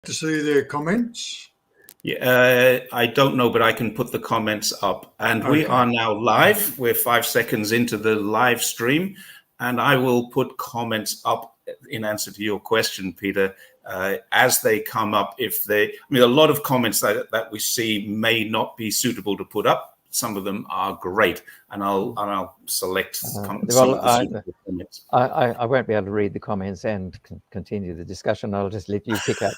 To see their comments? Yeah, I don't know, but I can put the comments up. And we are now live. We're 5 seconds into the live stream, and I will put comments up in answer to your question, Peter, as they come up. A lot of comments that we see may not be suitable to put up. Some of them are great, and I'll select some of the suitable comments. I won't be able to read the comments and continue the discussion. I'll just let you pick up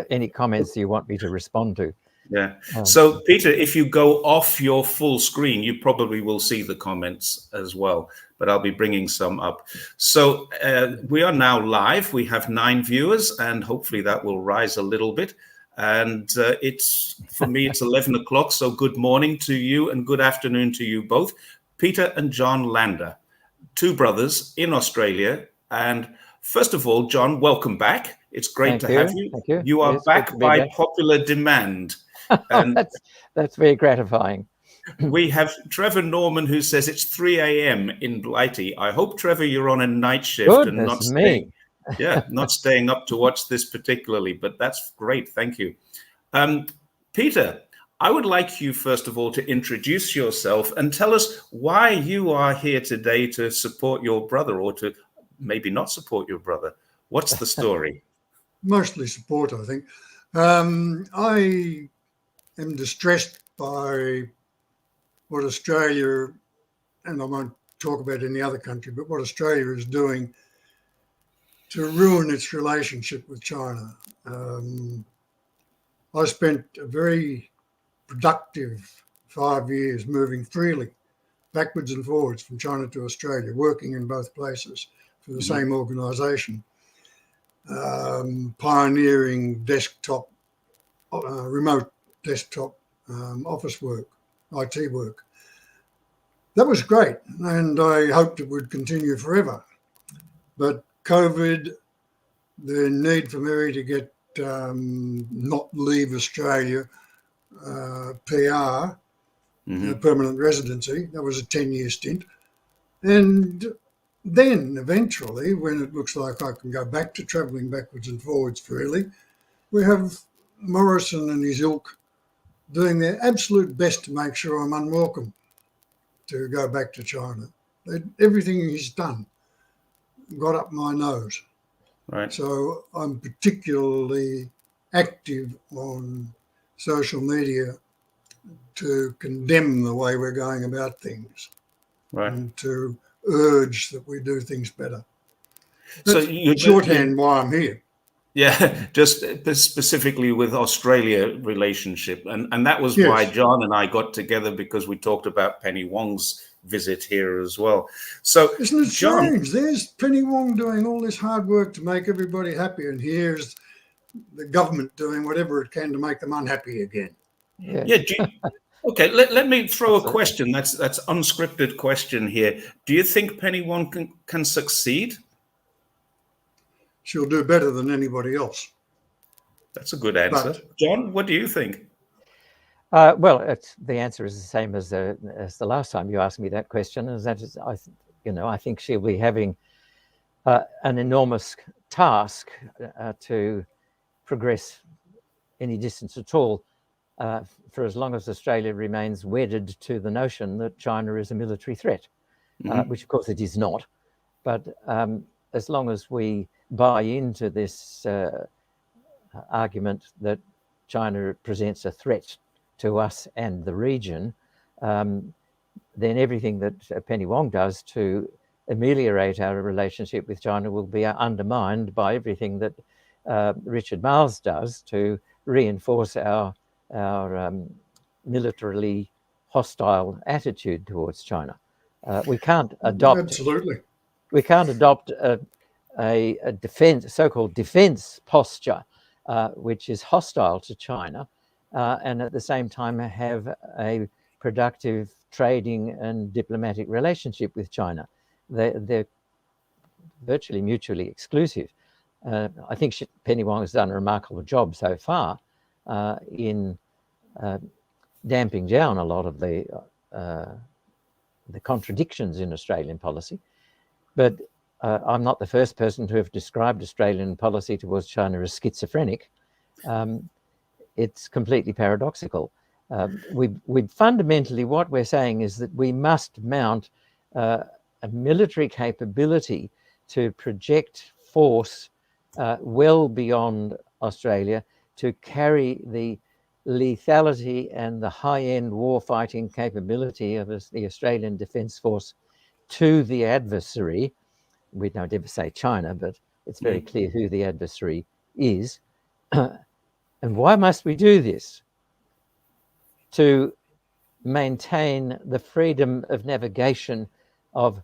any comments you want me to respond to. Yeah. So, Peter, if you go off your full screen, you probably will see the comments as well, but I'll be bringing some up. So we are now live. We have 9 viewers, and hopefully that will rise a little bit. And for me, it's 11 o'clock. So good morning to you and good afternoon to you both. Peter and John Lander, 2 brothers in Australia. And first of all, John, welcome back. It's great to have you. Thank you. You are back by popular demand. And that's very gratifying. We have Trevor Norman, who says it's 3 a.m. in Blighty. I hope, Trevor, you're on a night shift and not staying. Not staying up to watch this particularly, but that's great. Thank you. Peter, I would like you, first of all, to introduce yourself and tell us why you are here today to support your brother, or to maybe not support your brother. What's the story? Mostly support, I think. I am distressed by what Australia, and I won't talk about any other country, but what Australia is doing to ruin its relationship with China. I spent a very productive 5 years moving freely backwards and forwards from China to Australia, working in both places for the same organisation, pioneering remote desktop office work, IT work. That was great, and I hoped it would continue forever. But COVID, the need for Mary to get not leave Australia, PR, permanent residency, that was a 10-year stint. And then eventually, when it looks like I can go back to travelling backwards and forwards freely, we have Morrison and his ilk doing their absolute best to make sure I'm unwelcome to go back to China. Everything he's done got up my nose. Right. So I'm particularly active on social media to condemn the way we're going about things, right, and to urge that we do things better. That's so you shorthand why I'm here. Yeah, just specifically with Australia relationship. And that was why John and I got together, because we talked about Penny Wong's visit here as well. So isn't it strange? There's Penny Wong doing all this hard work to make everybody happy, and here's the government doing whatever it can to make them unhappy again. Okay, let me throw a question. That's unscripted question here. Do you think Penny Wong can succeed? She'll do better than anybody else. That's a good answer. John, what do you think? Well, the answer is the same as the last time you asked me that question. Is that I think she'll be having an enormous task to progress any distance at all for as long as Australia remains wedded to the notion that China is a military threat, which of course it is not. But as long as we buy into this argument that China presents a threat to us and the region, then everything that Penny Wong does to ameliorate our relationship with China will be undermined by everything that Richard Marles does to reinforce our militarily hostile attitude towards China. We can't adopt. Absolutely. We can't adopt a so-called defense posture, which is hostile to China, and at the same time have a productive trading and diplomatic relationship with China. They're virtually mutually exclusive. I think Penny Wong has done a remarkable job so far in damping down a lot of the contradictions in Australian policy. But I'm not the first person to have described Australian policy towards China as schizophrenic. It's completely paradoxical. We fundamentally, what we're saying is that we must mount a military capability to project force well beyond Australia, to carry the lethality and the high-end war-fighting capability of the Australian Defence Force to the adversary. We don't ever say China, but it's very clear who the adversary is. And why must we do this? To maintain the freedom of navigation of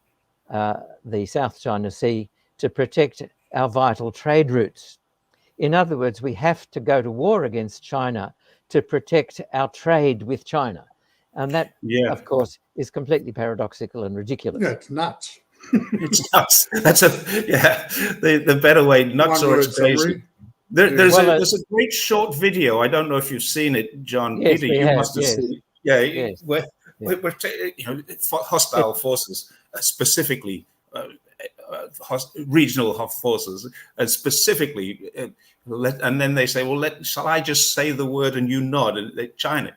the South China Sea, to protect our vital trade routes. In other words, we have to go to war against China to protect our trade with China. And that, of course, is completely paradoxical and ridiculous. Yeah, it's nuts. It's nuts. That's the better way. Nuts or it's crazy. Summary. There's a great short video. I don't know if you've seen it, John. Yes, Peter, you must have seen it. Yeah, yes. we're hostile forces, specifically regional forces, and specifically, and then they say, well, shall I just say the word and you nod? And China,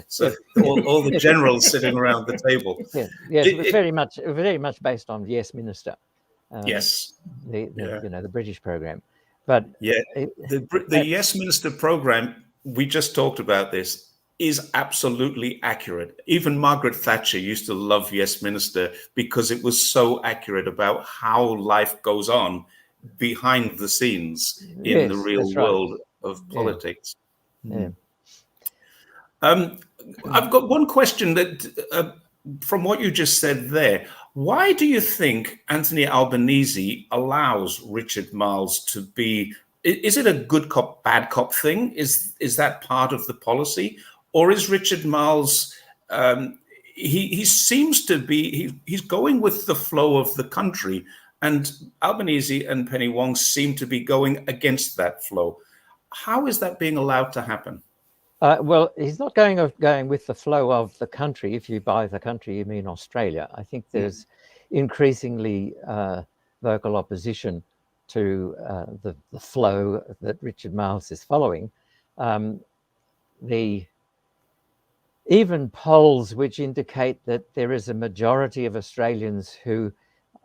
So all the generals sitting around the table. Yes, it was very much based on Yes Minister. Yes, the British program. But the Yes Minister program, we just talked about this, is absolutely accurate. Even Margaret Thatcher used to love Yes Minister because it was so accurate about how life goes on behind the scenes in the real world of politics. Yeah. I've got one question that, from what you just said there, why do you think Anthony Albanese allows Richard Marles to be? Is it a good cop, bad cop thing? Is that part of the policy, or is Richard Marles? He seems to be. He's going with the flow of the country, and Albanese and Penny Wong seem to be going against that flow. How is that being allowed to happen? Well, he's not going with the flow of the country. If you by the country, you mean Australia. I think there's increasingly vocal opposition to the flow that Richard Marles is following. Even polls which indicate that there is a majority of Australians who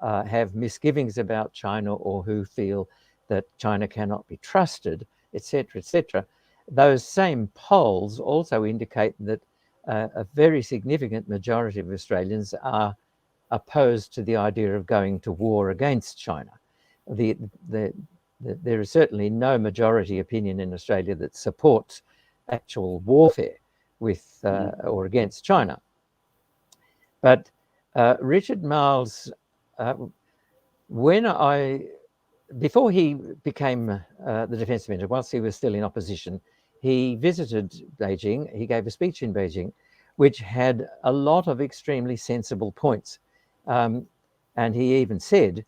have misgivings about China, or who feel that China cannot be trusted, etc., etc. Those same polls also indicate that a very significant majority of Australians are opposed to the idea of going to war against China. There is certainly no majority opinion in Australia that supports actual warfare with or against China. But Richard Marles, before he became the Defence Minister, whilst he was still in opposition, he visited Beijing. He gave a speech in Beijing, which had a lot of extremely sensible points. And he even said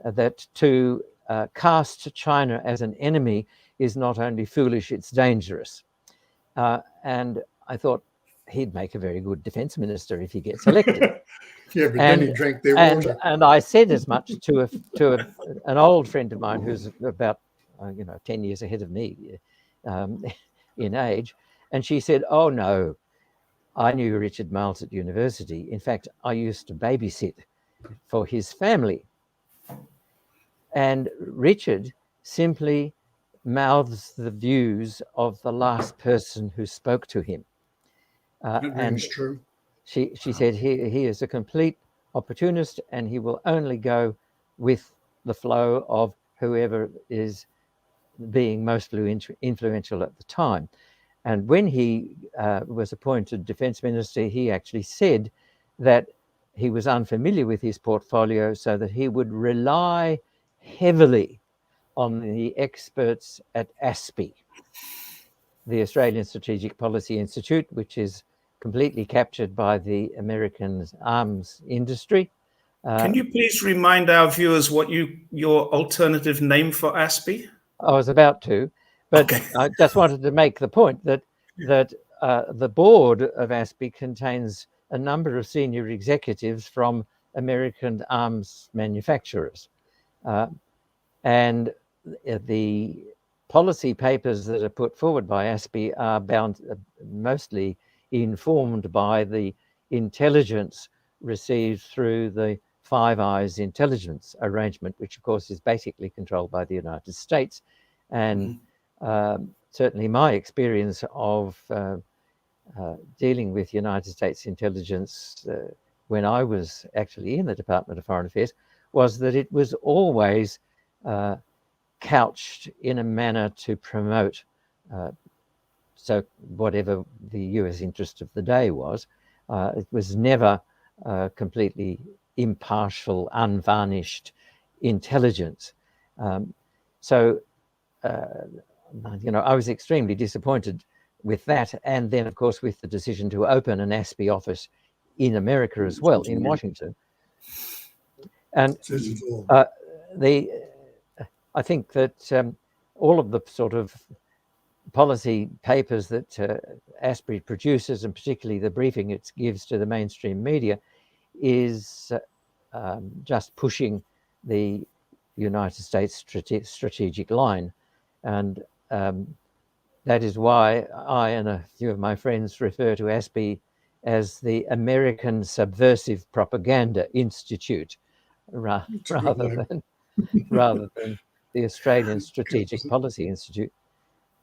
that to cast China as an enemy is not only foolish, it's dangerous. And I thought he'd make a very good defence minister if he gets elected. But then he drank their water. And I said as much to an old friend of mine who's about 10 years ahead of me in age, and she said, "Oh no, I knew Richard Marles at university. In fact, I used to babysit for his family." And Richard simply mouths the views of the last person who spoke to him. And it's true. She said he is a complete opportunist, and he will only go with the flow of whoever is being most influential at the time. And when he was appointed Defence Minister, he actually said that he was unfamiliar with his portfolio, so that he would rely heavily on the experts at ASPI, the Australian Strategic Policy Institute, which is completely captured by the American arms industry. Can you please remind our viewers what your alternative name for ASPI? I was about to, but okay. I just wanted to make the point that the board of ASPI contains a number of senior executives from American arms manufacturers. And the policy papers that are put forward by ASPI are mostly informed by the intelligence received through the Five Eyes intelligence arrangement, which of course is basically controlled by the United States. And certainly my experience of dealing with United States intelligence when I was actually in the Department of Foreign Affairs was that it was always couched in a manner to promote so whatever the US interest of the day was. It was never completely impartial, unvarnished intelligence. So I was extremely disappointed with that, and then of course with the decision to open an ASPI office in America as well, in Washington. And I think that all of the sort of policy papers that ASPI produces, and particularly the briefing it gives to the mainstream media, is just pushing the United States strategic line. And that is why I and a few of my friends refer to ASPI as the American Subversive Propaganda Institute, rather than the Australian Strategic Policy Institute.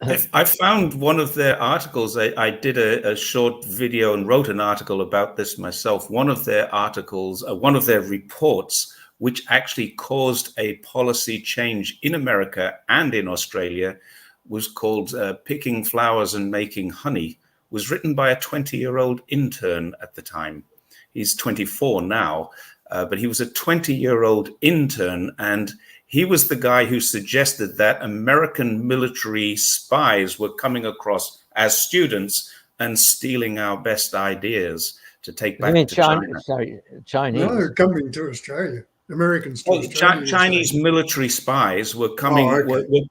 I found one of their articles. I did a short video and wrote an article about this myself. One of their articles, one of their reports, which actually caused a policy change in America and in Australia, was called Picking Flowers and Making Honey, was written by a 20-year-old intern at the time. He's 24 now, but he was a 20-year-old intern, and he was the guy who suggested that American military spies were coming across as students and stealing our best ideas to take back to China. Sorry, Chinese. No, coming to Australia. Americans to Australia. Chinese military spies were coming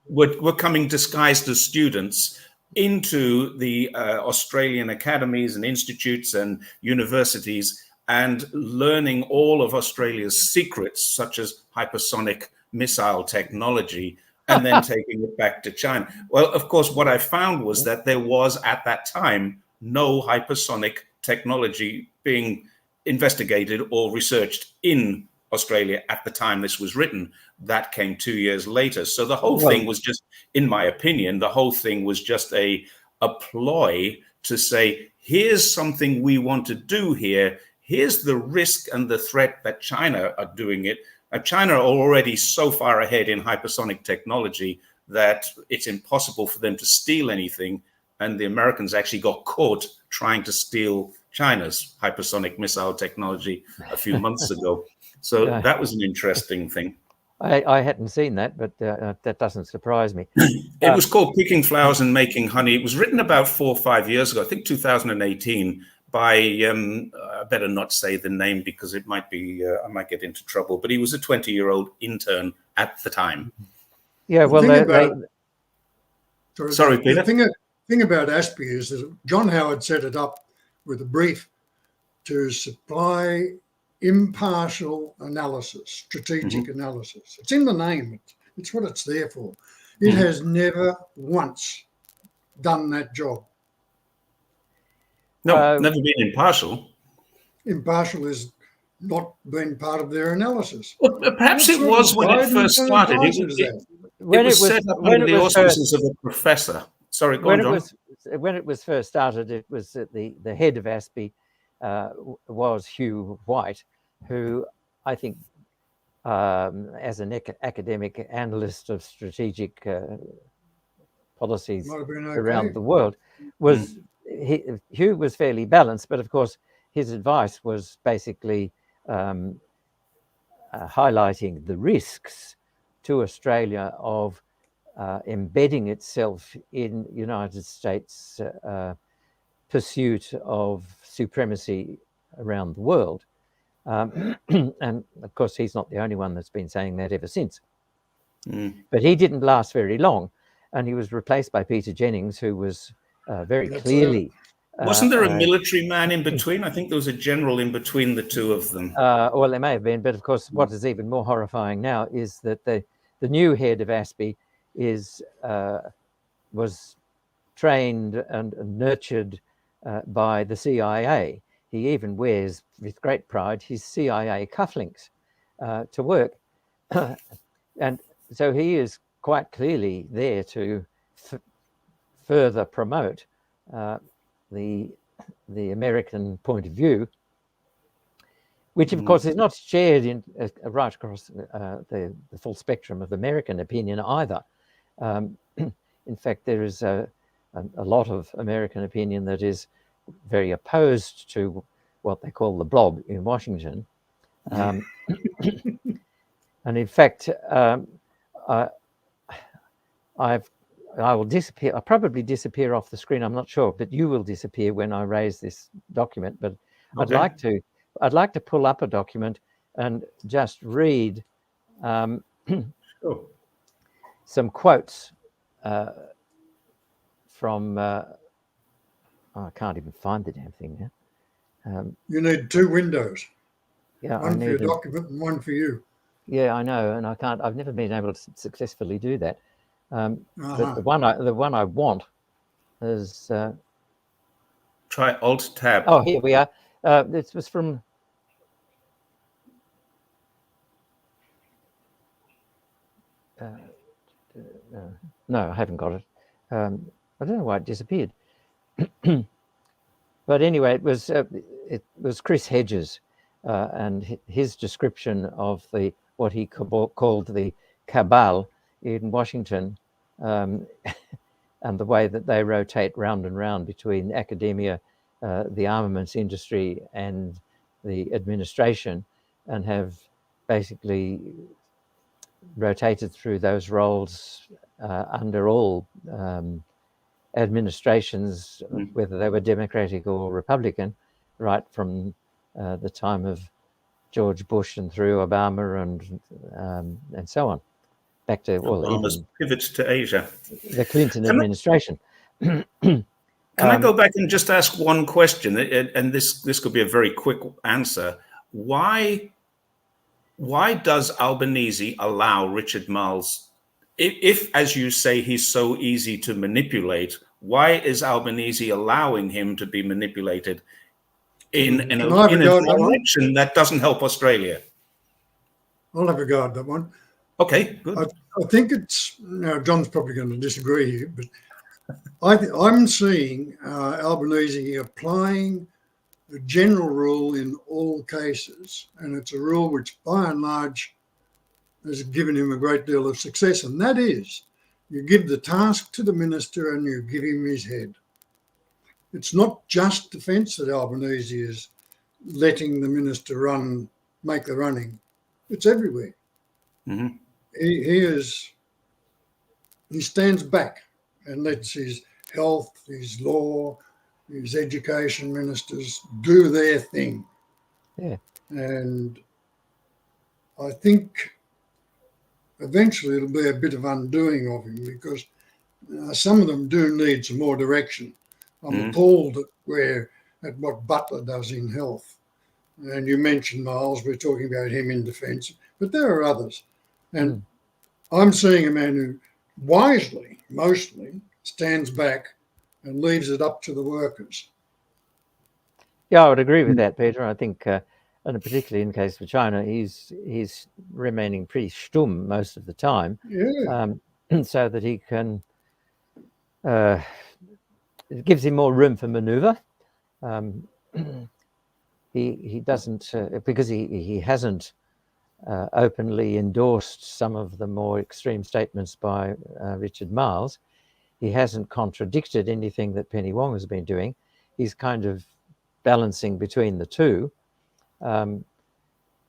were coming disguised as students into the Australian academies and institutes and universities and learning all of Australia's secrets, such as hypersonic missile technology, and then taking it back to China. Well, of course, what I found was that there was at that time no hypersonic technology being investigated or researched in Australia at the time this was written. That came 2 years later. So the whole thing was just, in my opinion, the whole thing was just a ploy to say, here's something we want to do here. Here's the risk and the threat that China are doing it. China are already so far ahead in hypersonic technology that it's impossible for them to steal anything. And the Americans actually got caught trying to steal China's hypersonic missile technology a few months ago. So that was an interesting thing. I hadn't seen that, but that doesn't surprise me. It was called Picking Flowers and Making Honey. It was written about 4 or 5 years ago, I think 2018, by, I better not say the name because it might be, I might get into trouble, but he was a 20-year-old intern at the time. Yeah, well, sorry, Peter. The thing about ASPI is that John Howard set it up with a brief to supply impartial analysis, strategic analysis. It's in the name. It's what it's there for. It has never once done that job. No, never been impartial. Impartial is not been part of their analysis. Well, perhaps it was when it first started. It was set up under the auspices of a professor. Sorry, go on, John. When it was first started, it was the head of ASPI was Hugh White, who I think, as an academic analyst of strategic policies around the world, was Hugh was fairly balanced, but of course his advice was basically highlighting the risks to Australia of embedding itself in United States pursuit of supremacy around the world. And of course, he's not the only one that's been saying that ever since. But he didn't last very long, and he was replaced by Peter Jennings, who was very clearly... Wasn't there a military man in between? I think there was a general in between the two of them. Well, there may have been, but of course, what is even more horrifying now is that the new head of ASPI was trained and nurtured by the CIA. He even wears, with great pride, his CIA cufflinks to work. And so he is quite clearly there to further promote the American point of view, which of course is not shared in right across the full spectrum of American opinion either. In fact, there is a lot of American opinion that is very opposed to what they call the blob in Washington. And in fact, I will disappear. I'll probably disappear off the screen. I'm not sure, but you will disappear when I raise this document. But okay. I'd like to pull up a document and just read some quotes from. I can't even find the damn thing now. You need two windows. Yeah, one for your document and one for you. Yeah, I know, and I can't. I've never been able to successfully do that. The one I want is. Try Alt Tab. Oh, here we are. This was from. No, I haven't got it. I don't know why it disappeared. But anyway, it was Chris Hedges, and his description of what he called the cabal in Washington, and the way that they rotate round and round between academia, the armaments industry, and the administration, and have basically rotated through those roles under all administrations, whether they were Democratic or Republican, right from the time of George Bush and through Obama and so on, back to Obama's pivot to Asia, the Clinton administration. Can I go back and just ask one question? And this could be a very quick answer. Why does Albanese allow Richard Marles? If, as you say, he's so easy to manipulate, why is Albanese allowing him to be manipulated in a direction that doesn't help Australia? I'll have a go at that one. Okay, good. I think it's, John's probably going to disagree here, but I'm seeing Albanese applying the general rule in all cases, and it's a rule which by and large has given him a great deal of success, and that is you give the task to the minister and you give him his head. It's not just defence that Albanese is letting the minister make the running. It's everywhere. Mm-hmm. He stands back and lets his health, his law, his education ministers do their thing. Yeah. And I think eventually it'll be a bit of undoing of him, because some of them do need some more direction. I'm appalled at what Butler does in health. And you mentioned Miles, we're talking about him in defence, but there are others. And I'm seeing a man who wisely, mostly, stands back and leaves it up to the workers. Yeah, I would agree with that, Peter. I think, and particularly in the case of China, he's remaining pretty stum most of the time, so that he can. It gives him more room for manoeuvre. He doesn't because he hasn't openly endorsed some of the more extreme statements by Richard Marles. He hasn't contradicted anything that Penny Wong has been doing. He's kind of balancing between the two. And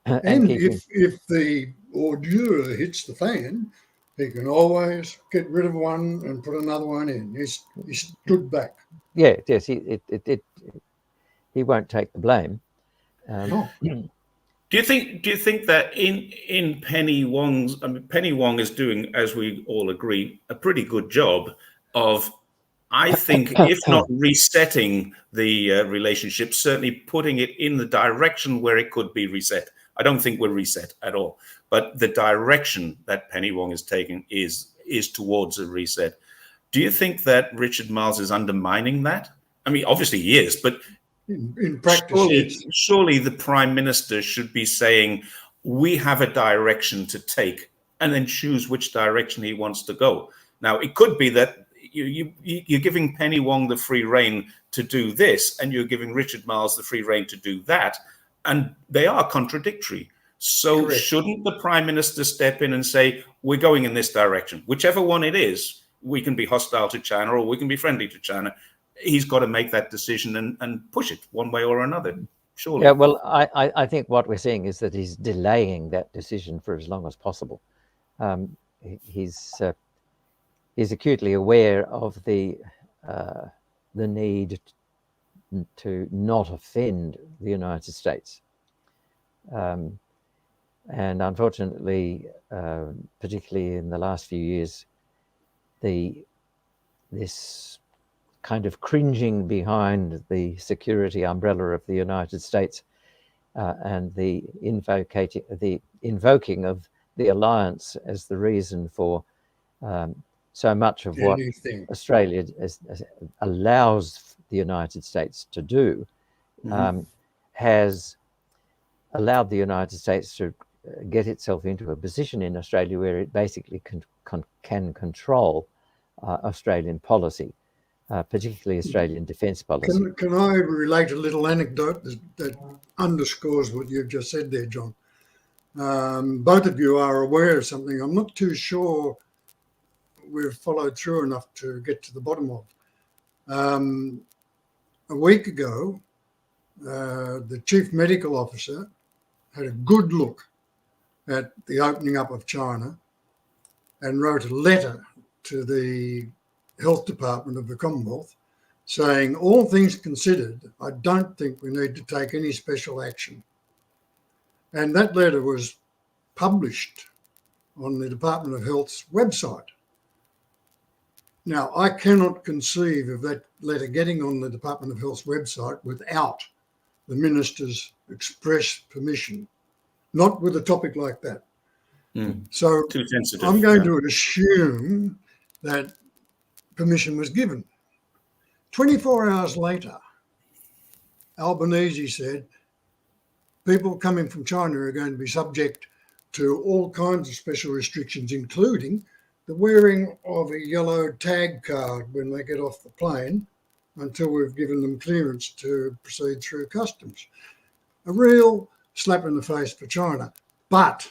if the ordure hits the fan, he can always get rid of one and put another one in. He stood back. Yeah, yes, he won't take the blame. No. Do you think that in Penny Wong's, Penny Wong is doing, as we all agree, a pretty good job of, I think, if not resetting the relationship, certainly putting it in the direction where it could be reset. I don't think we're reset at all, but the direction that Penny Wong is taking is is towards a reset. Do you think that Richard Marles is undermining that? I mean, obviously he is, but in practice, yes. surely the Prime Minister should be saying, we have a direction to take, and then choose which direction he wants to go. Now, it could be that you're giving Penny Wong the free rein to do this, and you're giving Richard Marles the free rein to do that, and they are contradictory. So Correct. Shouldn't the Prime Minister step in and say, we're going in this direction? Whichever one it is, we can be hostile to China or we can be friendly to China. He's got to make that decision and push it one way or another, surely. Yeah, well, I think what we're seeing is that he's delaying that decision for as long as possible. He's acutely aware of the need to not offend the United States. And unfortunately, particularly in the last few years, this kind of cringing behind the security umbrella of the United States and the invoking of the alliance as the reason for so much of what Australia allows the United States to do has allowed the United States to get itself into a position in Australia where it basically can control Australian policy, particularly Australian defence policy. Can I relate a little anecdote that underscores what you've just said there, John? Both of you are aware of something I'm not too sure we've followed through enough to get to the bottom of. A week ago, the Chief Medical Officer had a good look at the opening up of China and wrote a letter to the Health Department of the Commonwealth saying, all things considered, I don't think we need to take any special action. And that letter was published on the Department of Health's website. Now, I cannot conceive of that letter getting on the Department of Health's website without the Minister's express permission, not with a topic like that. So too sensitive. I'm going to assume that permission was given. 24 hours later, Albanese said people coming from China are going to be subject to all kinds of special restrictions, including the wearing of a yellow tag card when they get off the plane until we've given them clearance to proceed through customs. A real slap in the face for China. But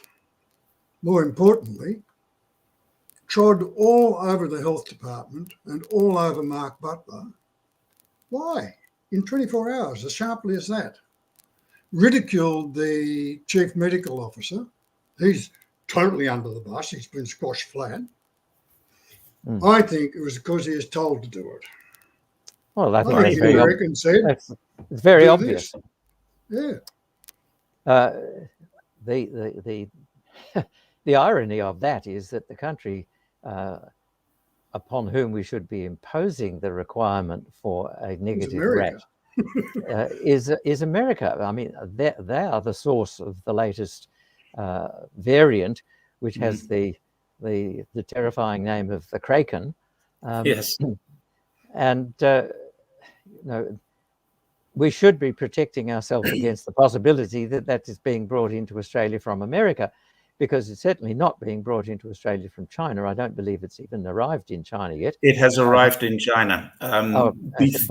more importantly, trod all over the health department and all over Mark Butler. Why? In 24 hours, as sharply as that. Ridiculed the chief medical officer. He's totally under the bus. He's been squashed flat. I think it was because he was told to do it. Well, I think it's very obvious. Yeah. The irony of that is that the country upon whom we should be imposing the requirement for a negative rat is America. I mean, they are the source of the latest variant, which has the terrifying name of the Kraken. Yes. And we should be protecting ourselves against the possibility that that is being brought into Australia from America, because it's certainly not being brought into Australia from China. I don't believe it's even arrived in China yet. It has arrived in China. I know it has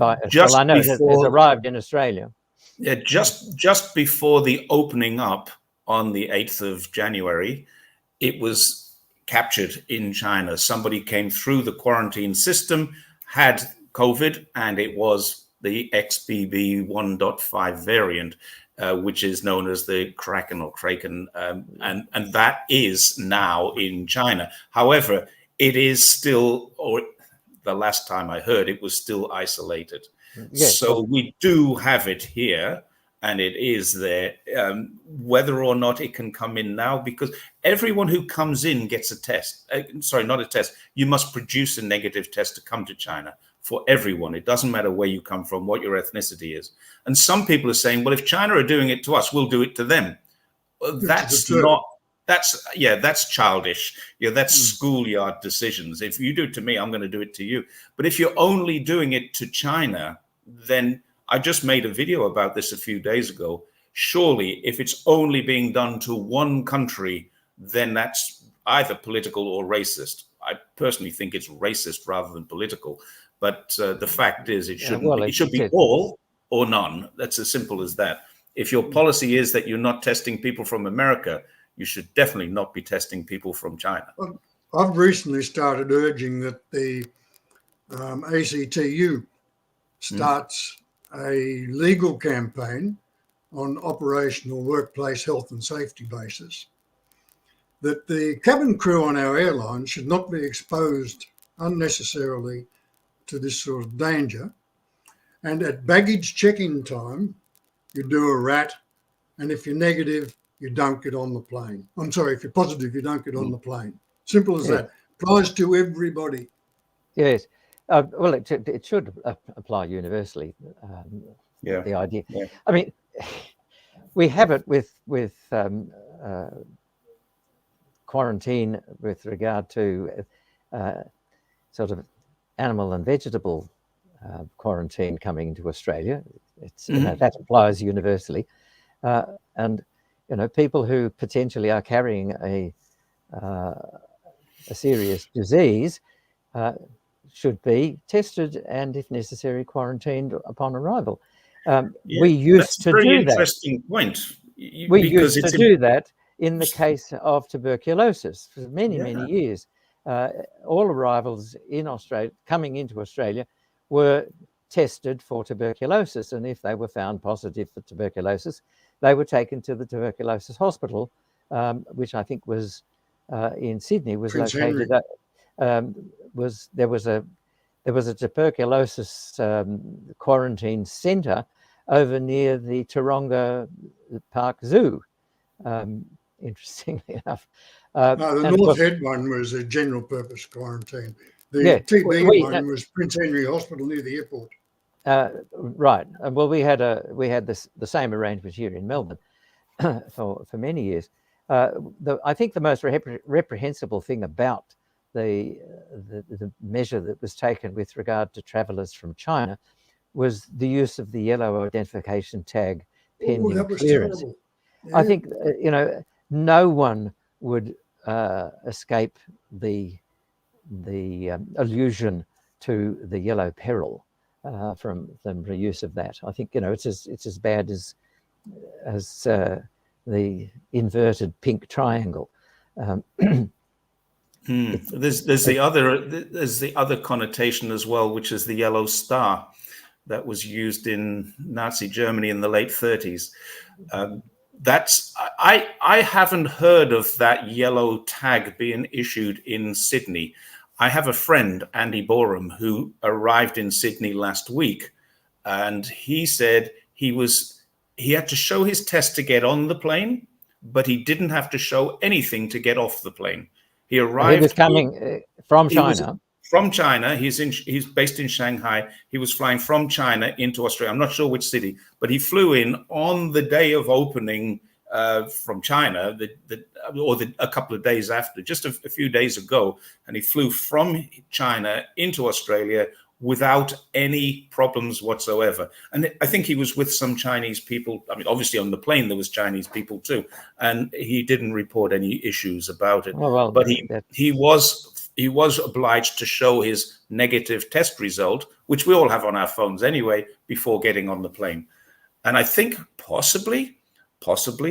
arrived in Australia. Yeah, just before the opening up on the 8th of January, it was captured in China. Somebody came through the quarantine system, had COVID, and it was the XBB 1.5 variant, which is known as the Kraken or Kraken, and that is now in China. However, it is still, or the last time I heard, it was still isolated. Yes. So we do have it here, and it is there. Whether or not it can come in now, because everyone who comes in gets a test. Sorry, not a test. You must produce a negative test to come to China. For everyone. It doesn't matter where you come from, what your ethnicity is. And some people are saying, well, if China are doing it to us, we'll do it to them. That's not that's childish. That's schoolyard decisions. If you do it to me, I'm going to do it to you. But if you're only doing it to China, then I just made a video about this a few days ago. Surely, if it's only being done to one country, then that's either political or racist. I personally think it's racist rather than political. But the fact is, it shouldn't be. It should be all or none. That's as simple as that. If your policy is that you're not testing people from America, you should definitely not be testing people from China. I've recently started urging that the ACTU starts a legal campaign on operational workplace health and safety basis, that the cabin crew on our airline should not be exposed unnecessarily to this sort of danger. And at baggage check-in time, you do a RAT, and if you're negative, you don't get on the plane. I'm sorry, if you're positive, you don't get on the plane. Simple as that. Applies to everybody. Yes. Well, it should apply universally. The idea. Yeah. I mean, we have it with quarantine with regard to sort of animal and vegetable quarantine coming into Australia. It's that applies universally, and people who potentially are carrying a serious disease should be tested and, if necessary, quarantined upon arrival. We used to do that. That's a very interesting point. We used to do that in the case of tuberculosis for many years. All arrivals in Australia, coming into Australia, were tested for tuberculosis, and if they were found positive for tuberculosis, they were taken to the tuberculosis hospital, which I think was in Sydney, was Prince located. There was a tuberculosis quarantine centre over near the Taronga Park Zoo. Interestingly enough, the North Head one was a general purpose quarantine. The TB one was Prince Henry Hospital near the airport. Right. Well, we had the same arrangement here in Melbourne for many years. I think the most reprehensible thing about the measure that was taken with regard to travellers from China was the use of the yellow identification tag pending clearance. Terrible. Yeah. I think no one would escape the allusion to the yellow peril from the use of that. I think it's as bad as the inverted pink triangle. There's the other connotation as well, which is the yellow star that was used in Nazi Germany in the late 30s. I haven't heard of that yellow tag being issued in Sydney. I have a friend, Andy Borum, who arrived in Sydney last week, and he said he had to show his test to get on the plane, but he didn't have to show anything to get off the plane. He arrived. He was coming from China. From China. He's based in Shanghai. He was flying from China into Australia. I'm not sure which city, but he flew in on the day of opening from China, a couple of days after, just a few days ago, and he flew from China into Australia without any problems whatsoever. And I think he was with some Chinese people. I mean, obviously on the plane there was Chinese people too, and he didn't report any issues about it. But he was obliged to show his negative test result, which we all have on our phones anyway, before getting on the plane. And I think possibly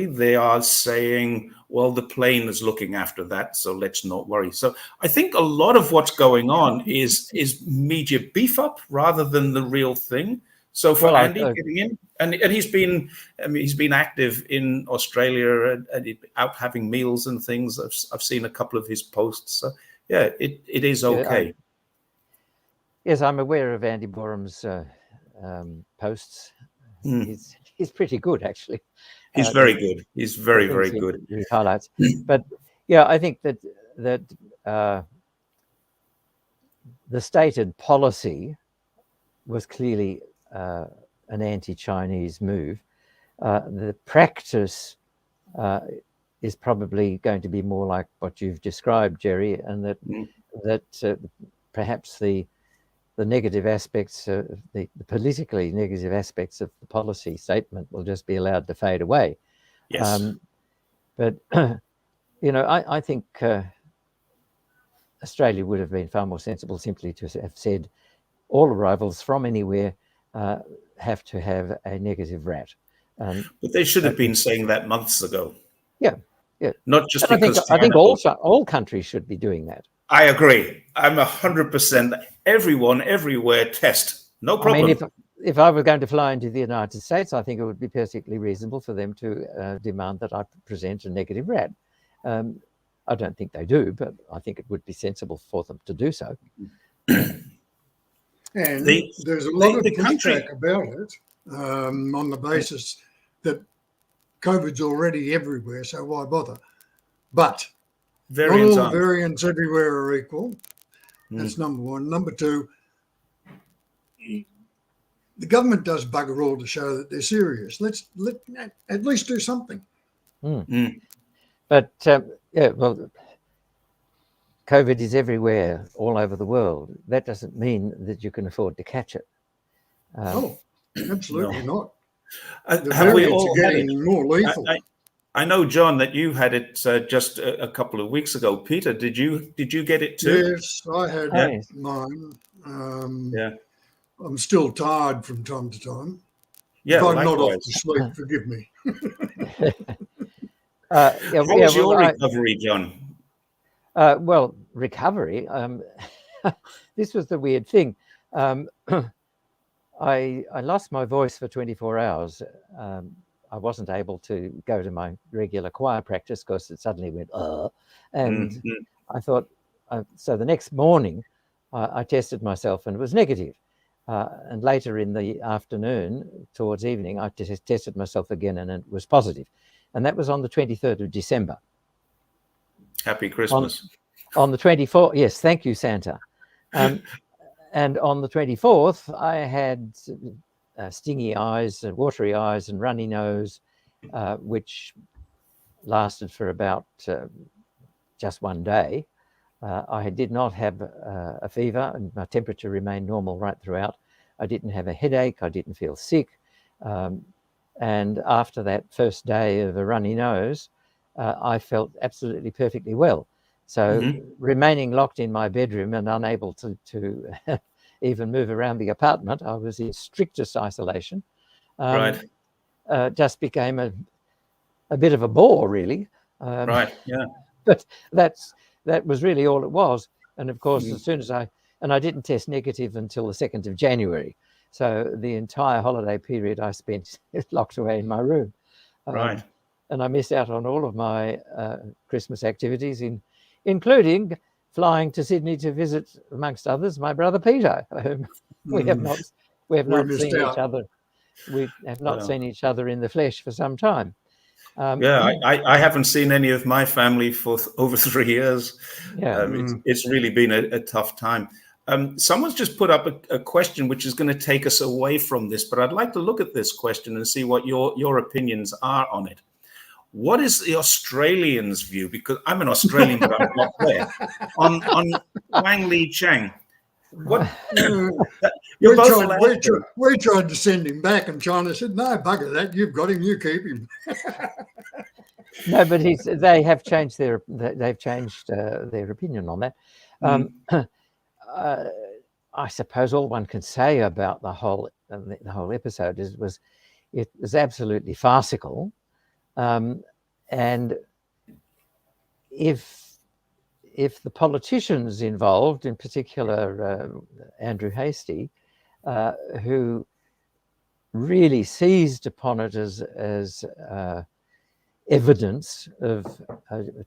they are saying, well, the plane is looking after that, so let's not worry. So I think a lot of what's going on is media beef up rather than the real thing. So for Andy getting in, and he's been active in Australia and out having meals and things. I've seen a couple of his posts. So yeah, it is okay. Yes, I'm aware of Andy Borum's posts. He's pretty good, actually. He's very good. He's very, very good. He highlights. But yeah, I think that the stated policy was clearly an anti-Chinese move. The practice is probably going to be more like what you've described, Jerry, and that perhaps the negative aspects, the politically negative aspects of the policy statement will just be allowed to fade away. Yes. But I think Australia would have been far more sensible simply to have said all arrivals from anywhere have to have a negative RAT. But they should have been saying that months ago. Yeah. Not just and because I think all countries should be doing that. I agree. I'm 100%. Everyone, everywhere, test. No problem. I mean, if I were going to fly into the United States, I think it would be perfectly reasonable for them to demand that I present a negative RAT. I don't think they do, but I think it would be sensible for them to do so. And there's a lot of pushback about it on the basis that COVID's already everywhere, so why bother? But variants not all variants everywhere are equal. That's number one. Number two, the government does bugger all to show that they're serious. Let at least do something. But well, COVID is everywhere, all over the world. That doesn't mean that you can afford to catch it. Absolutely not. The have we variants all are had getting it? more lethal. I know, John, that you had it just a couple of weeks ago. Peter, did you get it too? Yes, I had mine. I'm still tired from time to time. Yeah, if I'm likewise. not off to sleep, forgive me. How was your recovery, John? Well, recovery. This was the weird thing. I lost my voice for 24 hours. I wasn't able to go to my regular choir practice because it suddenly went, and I thought, so the next morning I tested myself and it was negative. And later in the afternoon, towards evening, I tested myself again and it was positive. And that was on the 23rd of December. Happy Christmas. On the 24th, yes, thank you, Santa. And on the 24th, I had stingy eyes, watery eyes and runny nose, which lasted for about just one day. I did not have a fever and my temperature remained normal right throughout. I didn't have a headache. I didn't feel sick. And after that first day of a runny nose, I felt absolutely perfectly well. So remaining locked in my bedroom and unable to even move around the apartment, I was in strictest isolation. Just became a bit of a bore, really. Right, yeah. But that was really all it was. And of course, as soon as I didn't test negative until the 2nd of January. So the entire holiday period I spent locked away in my room. Right. And I missed out on all of my Christmas activities, including flying to Sydney to visit, amongst others, my brother Peter, whom we have not seen each other. We have not seen each other in the flesh for some time. I haven't seen any of my family for over 3 years. Yeah. It's really been a tough time. Someone's just put up a question which is going to take us away from this, but I'd like to look at this question and see what your opinions are on it. What is the Australians' view? Because I'm an Australian, but I'm not there. On Wang Li Chang. What? We tried to send him back, and China said, "No, bugger that. You've got him. You keep him." No, but they have changed their opinion on that. I suppose all one can say about the whole episode is it was absolutely farcical. And if the politicians involved, in particular Andrew Hastie, who really seized upon it as evidence of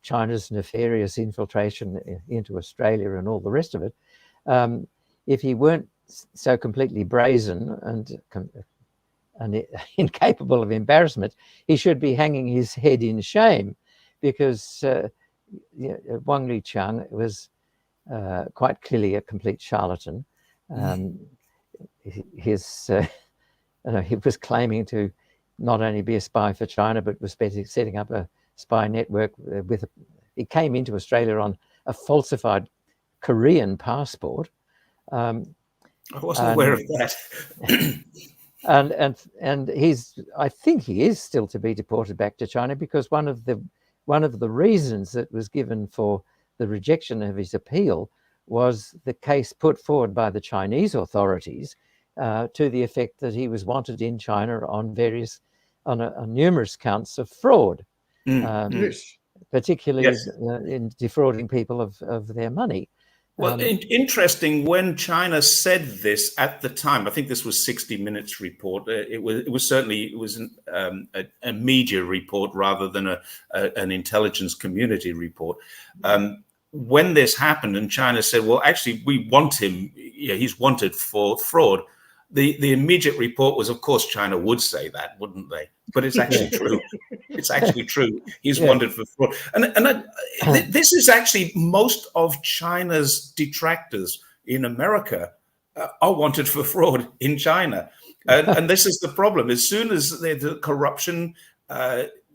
China's nefarious infiltration into Australia and all the rest of it, if he weren't so completely brazen and incapable of embarrassment, he should be hanging his head in shame, because Wang Li Chang was quite clearly a complete charlatan. He was claiming to not only be a spy for China, but was setting up a spy network it came into Australia on a falsified Korean passport. I wasn't aware of that. and I think he is still to be deported back to China, because one of the reasons that was given for the rejection of his appeal was the case put forward by the Chinese authorities to the effect that he was wanted in China on numerous counts of fraud, Yes. particularly in defrauding people of their money. Well, interesting. When China said this at the time, I think this was 60 Minutes report. It was certainly a media report rather than an intelligence community report. When this happened, and China said, "Well, actually, we want him. Yeah, he's wanted for fraud." The immediate report was, of course, China would say that, wouldn't they? But it's actually true. It's actually true. He's wanted for fraud. And this is actually most of China's detractors in America are wanted for fraud in China. And this is the problem. As soon as the corruption,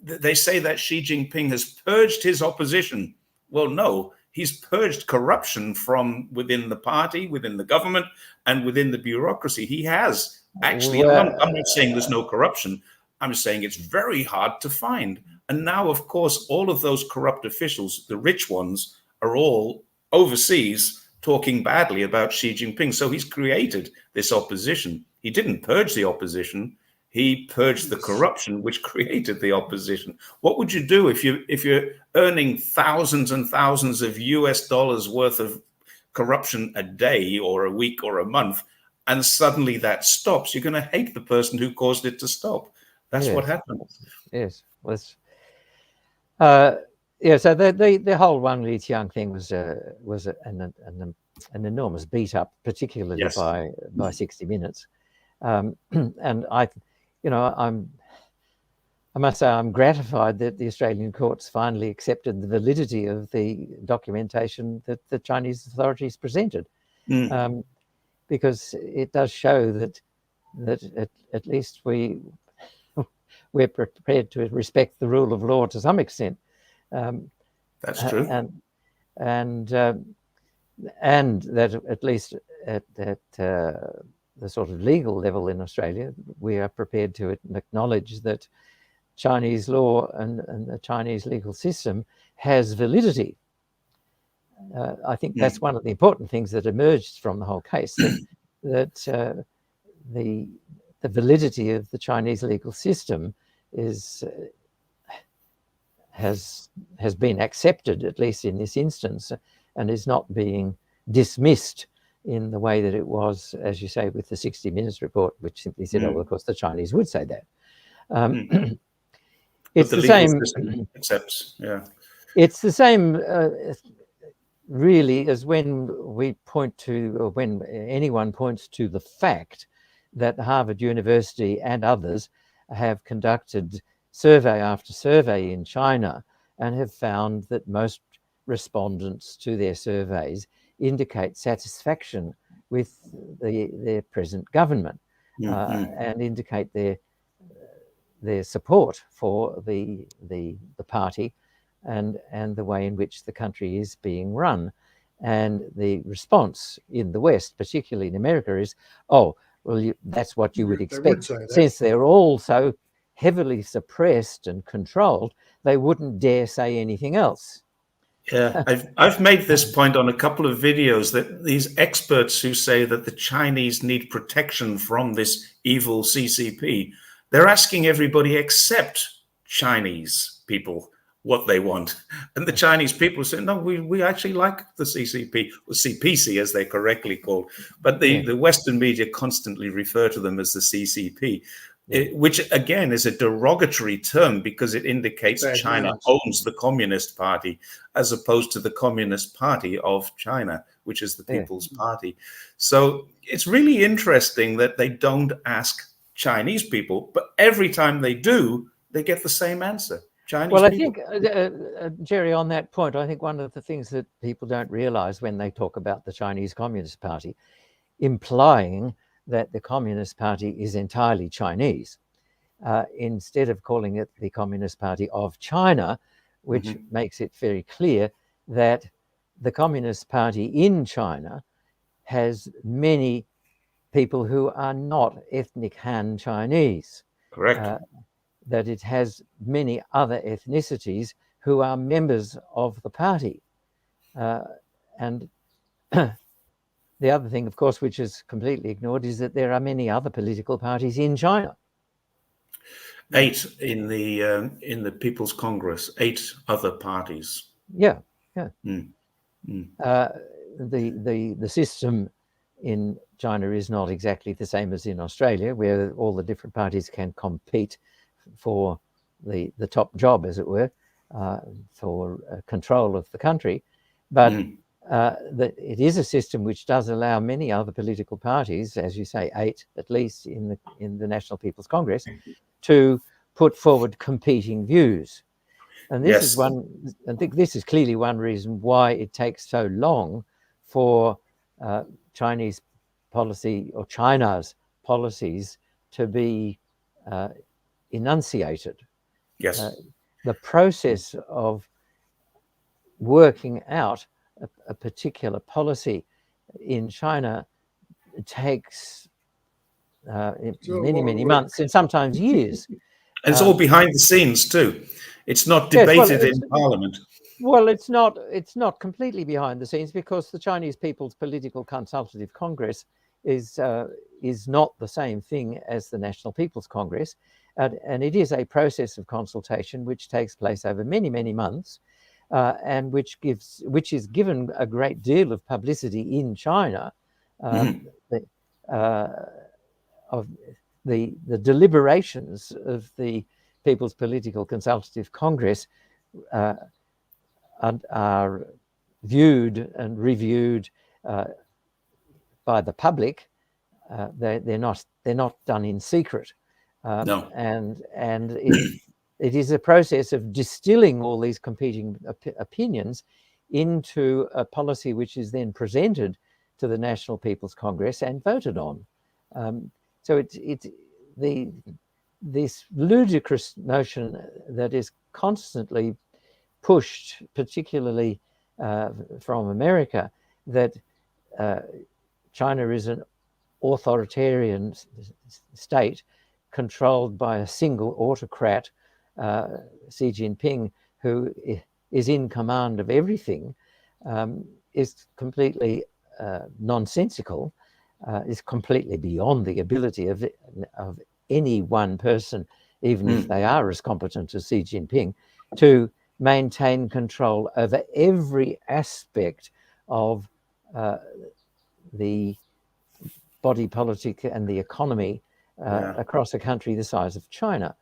they say that Xi Jinping has purged his opposition. Well, no. He's purged corruption from within the party, within the government, and within the bureaucracy. He has actually. I'm not saying there's no corruption. I'm saying it's very hard to find. And now, of course, all of those corrupt officials, the rich ones, are all overseas talking badly about Xi Jinping. So he's created this opposition. He didn't purge the opposition. He purged the corruption, which created the opposition. What would you do if you're earning thousands and thousands of US dollars worth of corruption a day or a week or a month, and suddenly that stops? You're going to hate the person who caused it to stop. That's what happened. Yes. So the whole Wang Liqiang thing was an enormous beat up, particularly by 60 Minutes. And I must say I'm gratified that the Australian courts finally accepted the validity of the documentation that the Chinese authorities presented, because it does show that at least we're prepared to respect the rule of law to some extent. That's true, and that at least at the sort of legal level in Australia, we are prepared to acknowledge that Chinese law and the Chinese legal system has validity. I think that's one of the important things that emerged from the whole case, that the validity of the Chinese legal system has been accepted, at least in this instance, and is not being dismissed in the way that it was, as you say, with the 60 Minutes report, which simply said, "Oh, of course, the Chinese would say that." It's the same. Accepts, yeah. It's the same, really, as when we point to, or when anyone points to the fact that Harvard University and others have conducted survey after survey in China and have found that most respondents to their surveys indicate satisfaction with their present government, and indicate their support for the party and the way in which the country is being run. And the response in the West, particularly in America, is, "Oh, well, that's what you would expect. Since they're all so heavily suppressed and controlled, they wouldn't dare say anything else." Yeah, I've made this point on a couple of videos, that these experts who say that the Chinese need protection from this evil CCP, they're asking everybody except Chinese people what they want. And the Chinese people say, "No, we actually like the CCP," or CPC as they're correctly called. But the Western media constantly refer to them as the CCP. Which again is a derogatory term, because it indicates China owns the Communist Party as opposed to the Communist Party of China, which is the People's Party. So it's really interesting that they don't ask Chinese people, but every time they do, they get the same answer. Chinese people. I think, Jerry, on that point, I think one of the things that people don't realize when they talk about the Chinese Communist Party, implying that the Communist Party is entirely Chinese. Instead of calling it the Communist Party of China, which makes it very clear that the Communist Party in China has many people who are not ethnic Han Chinese. Correct. That it has many other ethnicities who are members of the party. And the other thing, of course, which is completely ignored, is that there are many other political parties in China. 8 in the People's Congress, 8 other parties. Yeah. The system in China is not exactly the same as in Australia, where all the different parties can compete for the top job, as it were, for control of the country. But it is a system which does allow many other political parties, as you say, 8 at least in the National People's Congress, to put forward competing views. And this is one. I think this is clearly one reason why it takes so long for Chinese policy or China's policies to be enunciated. Yes. The process of working out a particular policy in China takes many months and sometimes years. And it's all behind the scenes too. It's not debated in Parliament. Well, it's not completely behind the scenes, because the Chinese People's Political Consultative Congress is not the same thing as the National People's Congress, and it is a process of consultation which takes place over many months, and which is given a great deal of publicity in China. Of the deliberations of the People's Political Consultative Congress are viewed and reviewed by the public. They're not done in secret. No. And it is a process of distilling all these competing opinions into a policy which is then presented to the National People's Congress and voted on. So this ludicrous notion that is constantly pushed, particularly from America, that China is an authoritarian state controlled by a single autocrat, Xi Jinping, who is in command of everything, is completely nonsensical, is completely beyond the ability of any one person, even if they are as competent as Xi Jinping, to maintain control over every aspect of the body politic and the economy across a country the size of China.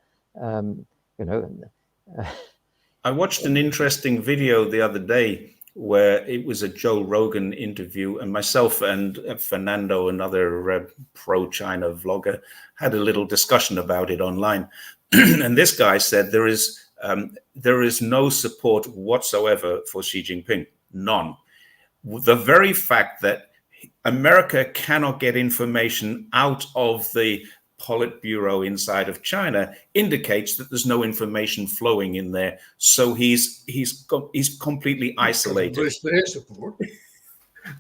I watched an interesting video the other day where it was a Joe Rogan interview, and myself and Fernando, another pro-China vlogger, had a little discussion about it online. And this guy said there is no support whatsoever for Xi Jinping, none. The very fact that America cannot get information out of the Politburo inside of China indicates that there's no information flowing in there. So he's completely isolated. Their support.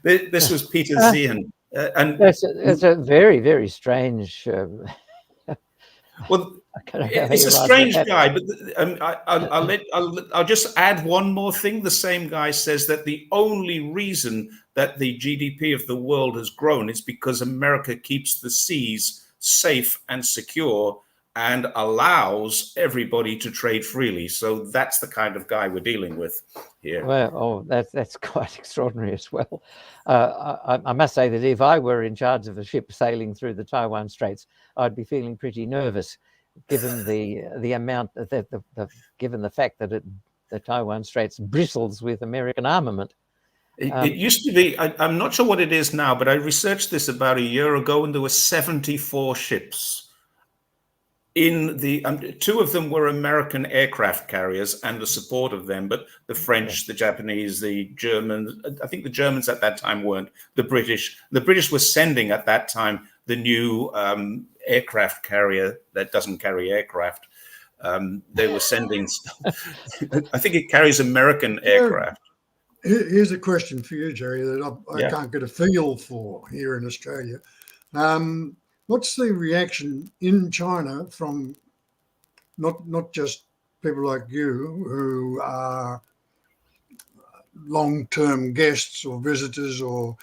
This was Peter Zihan, and it's a very strange. Well, it's a strange guy, but I'll just add one more thing. The same guy says that the only reason that the GDP of the world has grown is because America keeps the seas safe and secure and allows everybody to trade freely. So that's the kind of guy we're dealing with here. Well, that's quite extraordinary as well. I must say that if I were in charge of a ship sailing through the Taiwan Straits, I'd be feeling pretty nervous, given the amount that given the fact that the Taiwan Straits bristles with American armament. It used to be, I'm not sure what it is now, but I researched this about a year ago, and there were 74 ships. In the 2 of them were American aircraft carriers and the support of them, but the French, the Japanese, the Germans, I think the Germans at that time weren't. The British were sending at that time the new aircraft carrier that doesn't carry aircraft. They were sending I think it carries American aircraft. Here's a question for you, Jerry, that I Yeah. can't get a feel for here in Australia. What's the reaction in China from not just people like you who are long-term guests or visitors, or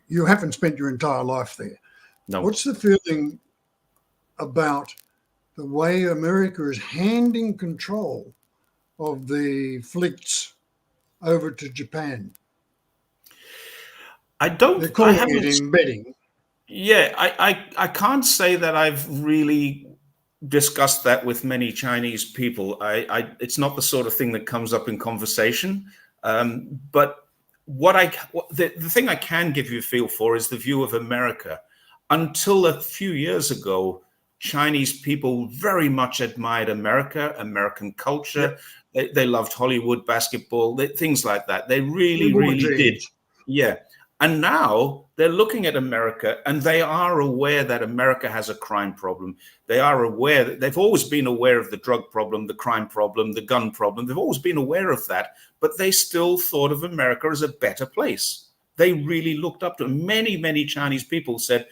you haven't spent your entire life there? No. What's the feeling about the way America is handing control of the fleets over to Japan? I don't. They're I calling haven't. it embedding. Yeah, I can't say that I've really discussed that with many Chinese people. It's not the sort of thing that comes up in conversation. But the thing I can give you a feel for is the view of America. Until a few years ago, Chinese people very much admired America, American culture. Yep. They loved Hollywood, basketball, things like that. They They're really, war really did. dreams. Yeah. And now they're looking at America and they are aware that America has a crime problem. They are aware that they've always been aware of the drug problem, the crime problem, the gun problem. They've always been aware of that, but they still thought of America as a better place. They really looked up to it. Many Chinese people said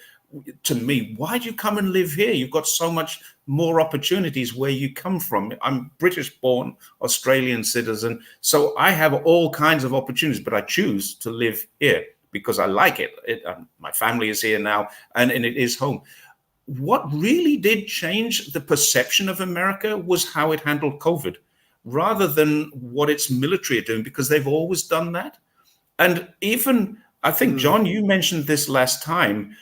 to me, why do you come and live here? You've got so much more opportunities where you come from. I'm British born, Australian citizen. So I have all kinds of opportunities, but I choose to live here because I like it. My family is here now, and it is home. What really did change the perception of America was how it handled COVID, rather than what its military are doing, because they've always done that. And even, I think, John, you mentioned this last time,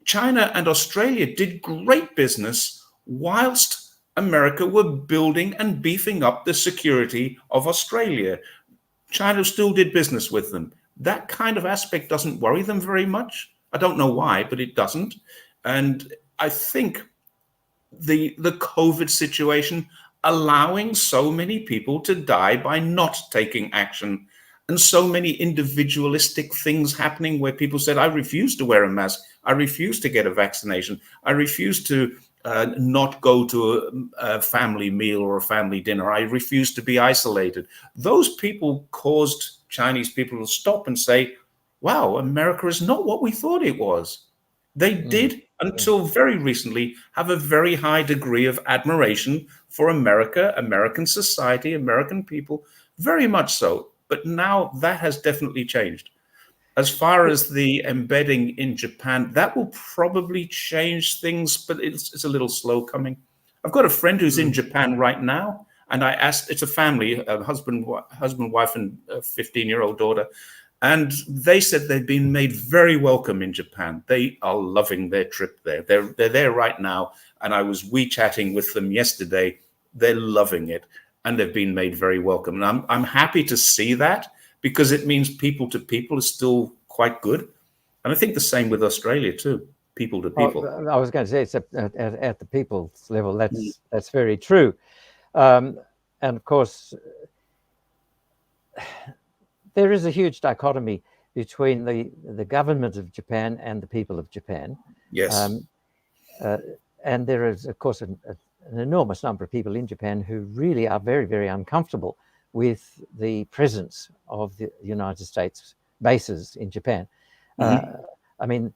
China and Australia did great business whilst America were building and beefing up the security of Australia. China still did business with them. That kind of aspect doesn't worry them very much. I don't know why, but it doesn't. And I think the COVID situation allowing so many people to die by not taking action, and so many individualistic things happening where people said, I refuse to wear a mask. I refuse to get a vaccination. I refuse to not go to a family meal or a family dinner. I refuse to be isolated. Those people caused Chinese people to stop and say, wow, America is not what we thought it was. They did, until very recently, have a very high degree of admiration for America, American society, American people, very much so. But now that has definitely changed. As far as the embedding in Japan, that will probably change things, but it's a little slow coming. I've got a friend who's in Japan right now, and I asked, it's a family, a husband, wife, and a 15-year-old daughter. And they said they've been made very welcome in Japan. They are loving their trip there. They're there right now. And I was WeChatting with them yesterday. They're loving it. And they've been made very welcome. And I'm happy to see that, because it means people to people is still quite good. And I think the same with Australia too, people to people. I was going to say, it's at the people's level, that's very true. And of course, there is a huge dichotomy between the government of Japan and the people of Japan. Yes. And there is, of course, an enormous number of people in Japan who really are very, very uncomfortable with the presence of the United States bases in Japan. I mean,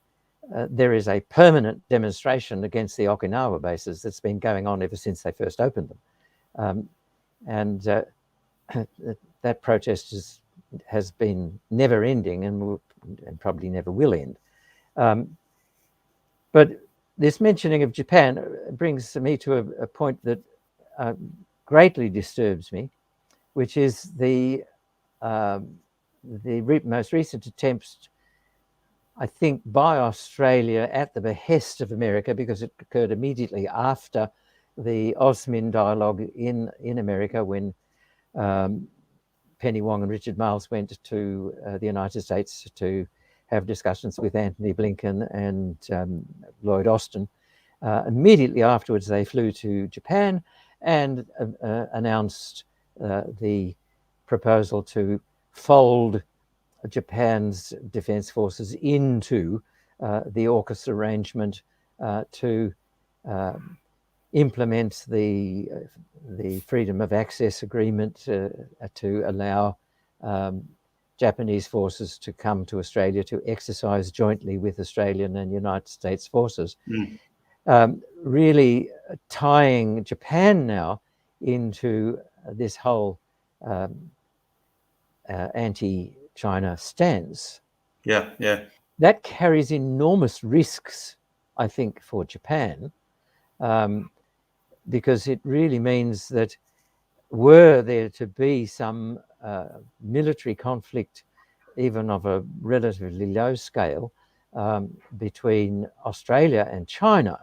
there is a permanent demonstration against the Okinawa bases that's been going on ever since they first opened them. And that protest has been never ending and probably never will end. But this mentioning of Japan brings me to a point that greatly disturbs me, which is the most recent attempts, I think, by Australia at the behest of America, because it occurred immediately after the OSMIN dialogue in America, when Penny Wong and Richard Marles went to the United States to have discussions with Anthony Blinken and Lloyd Austin. Immediately afterwards, they flew to Japan and announced the proposal to fold Japan's defense forces into the AUKUS arrangement to implement the freedom of access agreement to allow Japanese forces to come to Australia to exercise jointly with Australian and United States forces, really tying Japan now into this whole anti-China stance. Yeah, yeah. That carries enormous risks, I think, for Japan, because it really means that were there to be some military conflict, even of a relatively low scale, between Australia and China,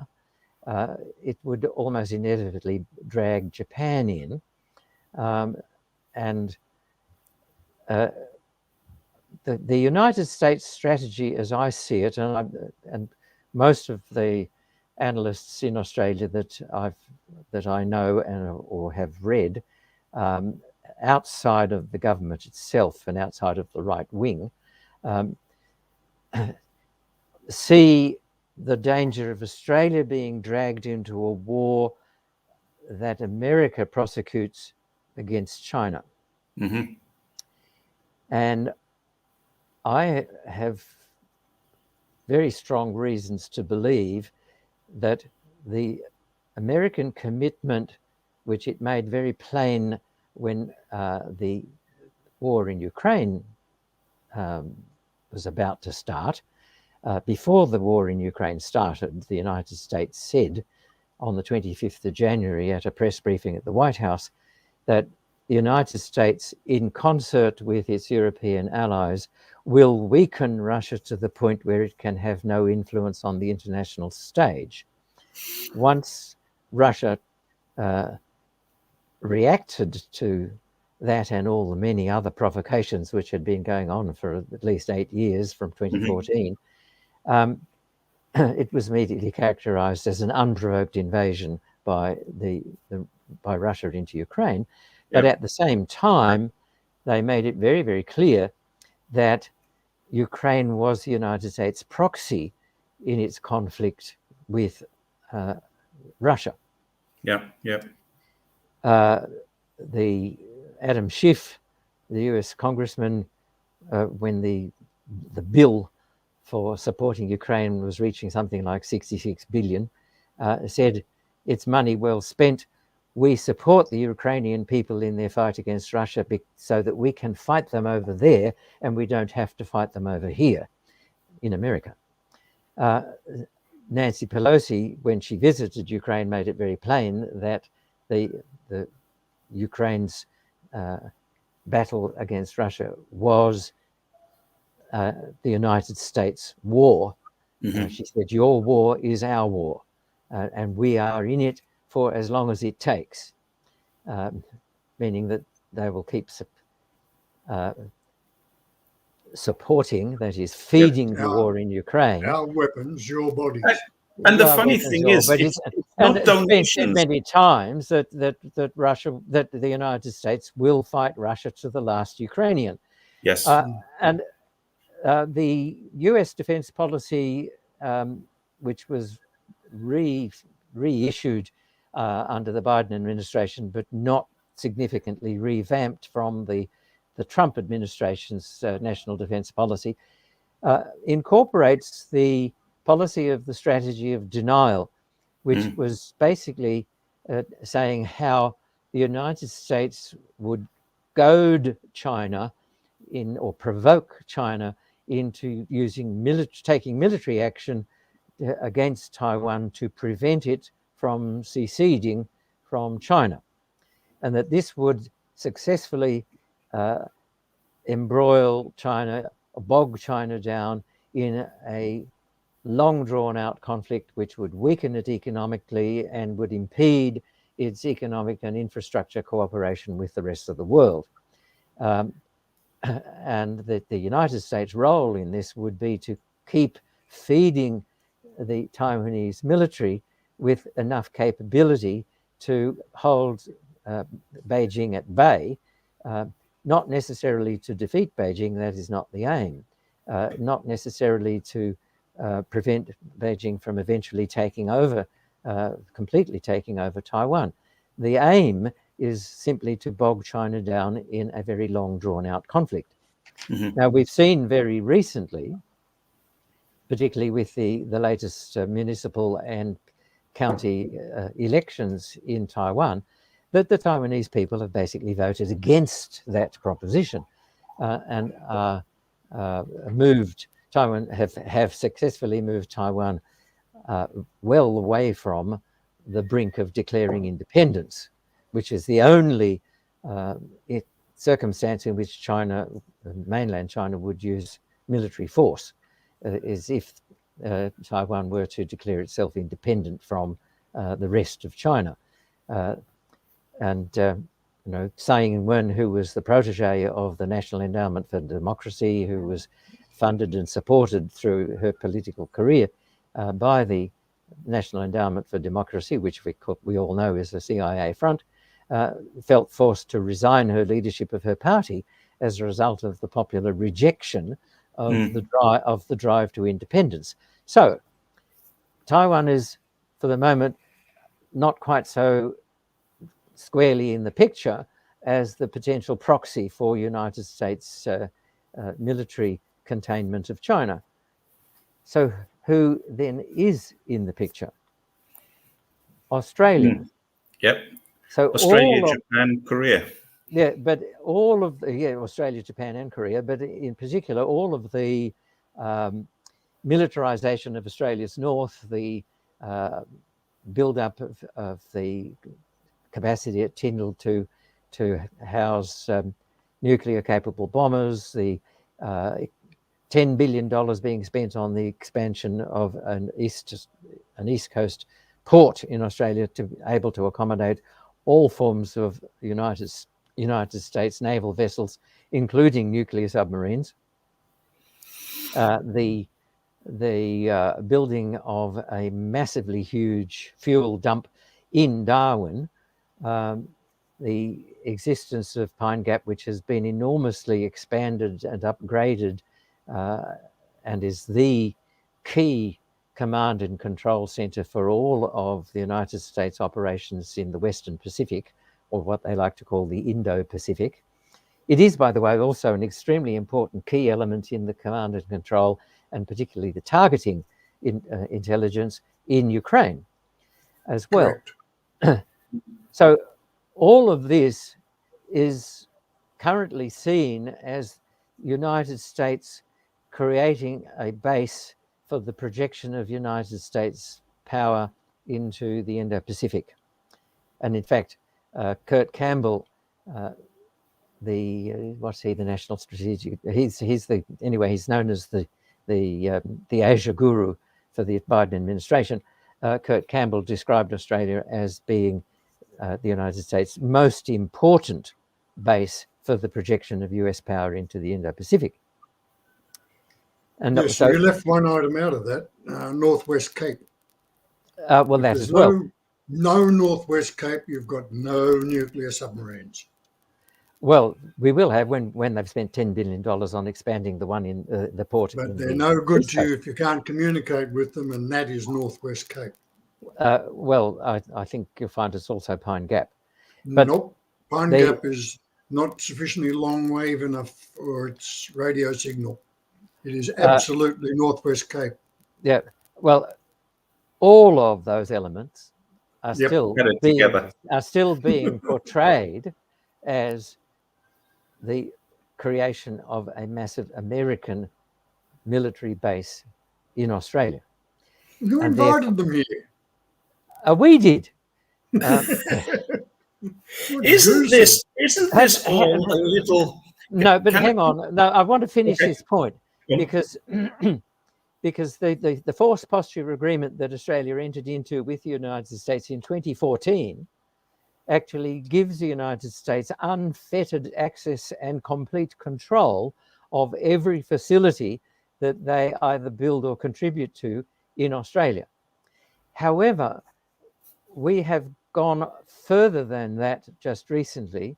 it would almost inevitably drag Japan in. And the United States strategy, as I see it, and most of the analysts in Australia that I know or have read, outside of the government itself and outside of the right wing, see the danger of Australia being dragged into a war that America prosecutes against China. Mm-hmm. And I have very strong reasons to believe that the American commitment, which it made very plain when the war in Ukraine was about to start, before the war in Ukraine started, the United States said on the 25th of January at a press briefing at the White House that the United States, in concert with its European allies, will weaken Russia to the point where it can have no influence on the international stage. Once Russia reacted to that and all the many other provocations which had been going on for at least 8 years from 2014, it was immediately characterized as an unprovoked invasion by by Russia into Ukraine. But at the same time, they made it very, very clear that Ukraine was the United States proxy in its conflict with Russia. Yeah, yeah. The Adam Schiff, the US congressman, when the bill for supporting Ukraine was reaching something like 66 billion, said it's money well spent. We support the Ukrainian people in their fight against Russia so that we can fight them over there and we don't have to fight them over here in America. Nancy Pelosi, when she visited Ukraine, made it very plain that the Ukraine's battle against Russia was the United States war. She said, your war is our war, and we are in it for as long as it takes, meaning that they will keep supporting, that is, feeding the war in Ukraine. Our weapons, your bodies. And the funny thing is, it's not donations. It's been said many times that the United States will fight Russia to the last Ukrainian. Yes. And the US defense policy, which was reissued under the Biden administration, but not significantly revamped from the Trump administration's national defense policy, incorporates the policy of the strategy of denial, which was basically saying how the United States would goad China or provoke China into taking military action against Taiwan to prevent it from seceding from China, and that this would successfully embroil China, bog China down in a long drawn out conflict which would weaken it economically and would impede its economic and infrastructure cooperation with the rest of the world. And that the United States' role in this would be to keep feeding the Taiwanese military with enough capability to hold Beijing at bay, not necessarily to defeat Beijing, that is not the aim, not necessarily to prevent Beijing from eventually taking over completely taking over Taiwan. The aim is simply to bog China down in a very long, drawn-out conflict. Now, we've seen very recently, particularly with the latest municipal and county elections in Taiwan, that the Taiwanese people have basically voted against that proposition and moved Taiwan, have successfully moved Taiwan well away from the brink of declaring independence, which is the only circumstance in which China, mainland China, would use military force, is if Taiwan were to declare itself independent from the rest of China. Tsai Ing-wen, who was the protege of the National Endowment for Democracy, who was funded and supported through her political career by the National Endowment for Democracy, which we all know is the CIA front, felt forced to resign her leadership of her party as a result of the popular rejection of the drive to independence. So Taiwan is, for the moment, not quite so squarely in the picture as the potential proxy for United States military containment of China. So who then is in the picture? Australia. Yep. So Australia, Japan, Korea. Yeah, but all of the Australia, Japan, and Korea, but in particular, all of the militarization of Australia's north, the build-up of the capacity at Tyndall to house nuclear-capable bombers, the $10 billion being spent on the expansion of an East Coast port in Australia to be able to accommodate all forms of United States naval vessels, including nuclear submarines. The building of a massively huge fuel dump in Darwin, the existence of Pine Gap, which has been enormously expanded and upgraded and is the key command and control center for all of the United States operations in the Western Pacific, or what they like to call the Indo-Pacific. It is, by the way, also an extremely important key element in the command and control, and particularly the targeting intelligence in Ukraine as well. So all of this is currently seen as United States creating a base for the projection of United States power into the Indo-Pacific. And in fact, Kurt Campbell, the national strategic, he's known as the Asia guru for the Biden administration. Kurt Campbell described Australia as being the United States' most important base for the projection of US power into the Indo-Pacific. And yes, so you left one item out of that, Northwest Cape. Well, that as well. No Northwest Cape, you've got no nuclear submarines. Well, we will have when they've spent $10 billion on expanding the one in the port. But they're no good to you if you can't communicate with them, and that is Northwest Cape. Well, I think you'll find it's also Pine Gap. But nope, Pine Gap is not sufficiently long wave enough for its radio signal. It is absolutely Northwest Cape. Yeah, well, all of those elements are still being portrayed as the creation of a massive American military base in Australia. Who invited them here? We did. Isn't this all a little? No, but hang on. No, I want to finish this point because the force posture agreement that Australia entered into with the United States in 2014 actually gives the United States unfettered access and complete control of every facility that they either build or contribute to in Australia. However, we have gone further than that just recently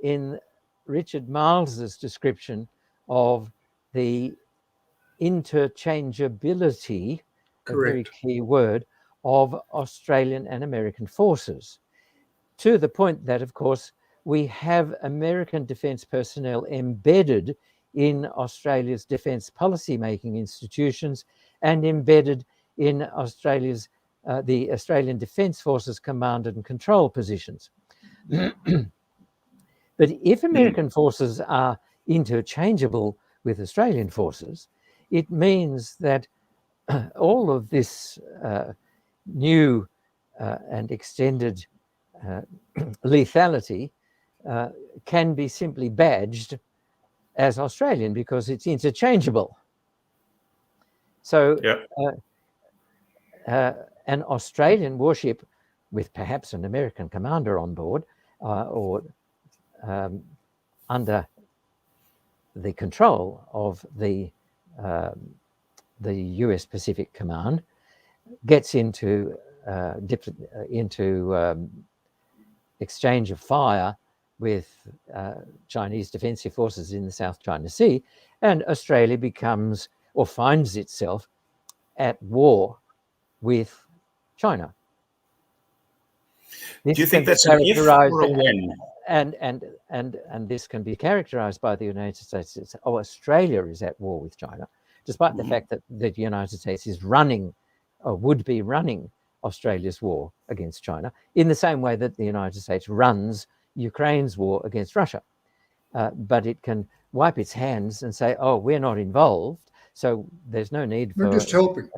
in Richard Miles's description of the interchangeability, a very key word, of Australian and American forces, to the point that, of course, we have American defence personnel embedded in Australia's defence policy-making institutions and embedded in Australia's the Australian Defence Forces command and control positions. But if American forces are interchangeable with Australian forces, it means that all of this new and extended lethality can be simply badged as Australian because it's interchangeable. So an Australian warship with perhaps an American commander on board or under the control of the US Pacific Command gets into exchange of fire with Chinese defensive forces in the South China Sea, and Australia becomes or finds itself at war with China. Do you think that's an if or a when? And this can be characterized by the United States as, oh, Australia is at war with China, despite the fact that the United States is running or would be running Australia's war against China in the same way that the United States runs Ukraine's war against Russia. But it can wipe its hands and say, oh, we're not involved, so there's no need for... We're just helping.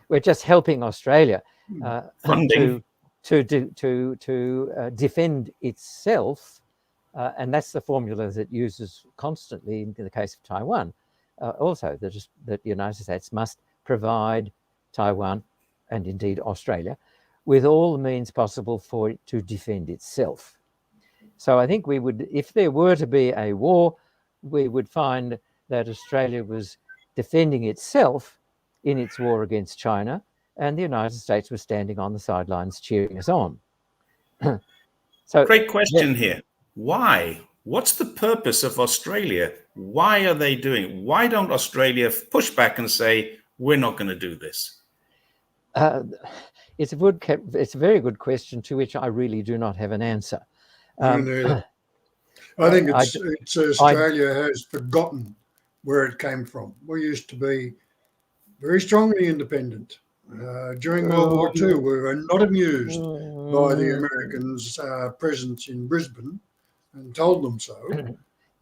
We're just helping Australia to defend itself. And that's the formula that uses constantly in the case of Taiwan. Also, that the United States must provide Taiwan and indeed Australia with all the means possible for it to defend itself. So I think we would, if there were to be a war, we would find that Australia was defending itself in its war against China, and the United States was standing on the sidelines cheering us on. So, great question here. Why? What's the purpose of Australia? Why are they doing it? Why don't Australia push back and say, we're not going to do this? It's a very good question to which I really do not have an answer. I think it's Australia has forgotten where it came from. We used to be very strongly independent. During World War II, we were not amused by the Americans' presence in Brisbane and told them so.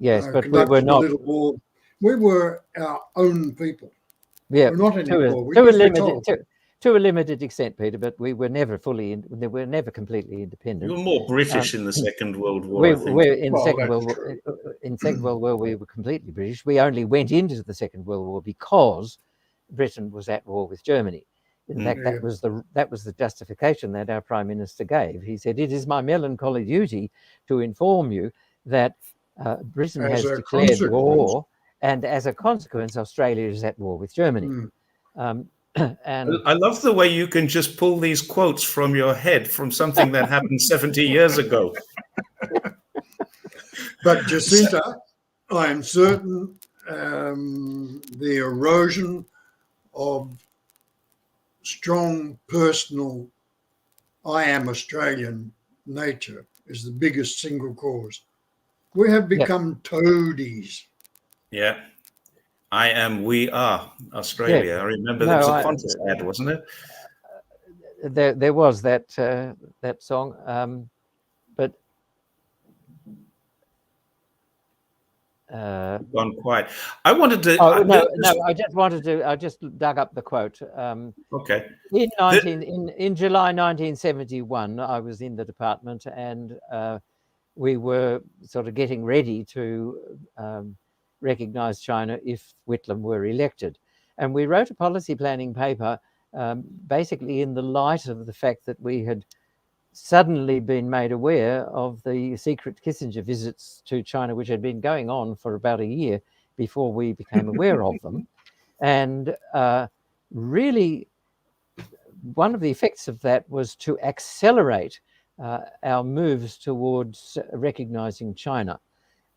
Yes, but we were not. We were our own people. Yeah, we're not anymore. To a limited extent, Peter, but we were never completely independent. You were more British in the Second World War. In Second World War, we were completely British. We only went into the Second World War because Britain was at war with Germany. In fact, that was the justification that our Prime Minister gave. He said, "It is my melancholy duty to inform you that Britain has declared war, and as a consequence, Australia is at war with Germany." And I love the way you can just pull these quotes from your head from something that happened 70 years ago. But Jacinta, I am certain the erosion of strong personal I am Australian nature is the biggest single cause. We have become toadies. Yeah. I am, we are Australia. Yeah. I remember there was a contest ad, wasn't it? There was that song, but gone quiet. I wanted to. I just dug up the quote. Okay. In July 1971, I was in the department, and we were sort of getting ready to recognise China if Whitlam were elected. And we wrote a policy planning paper basically in the light of the fact that we had suddenly been made aware of the secret Kissinger visits to China, which had been going on for about a year before we became aware of them. And really, one of the effects of that was to accelerate our moves towards recognising China.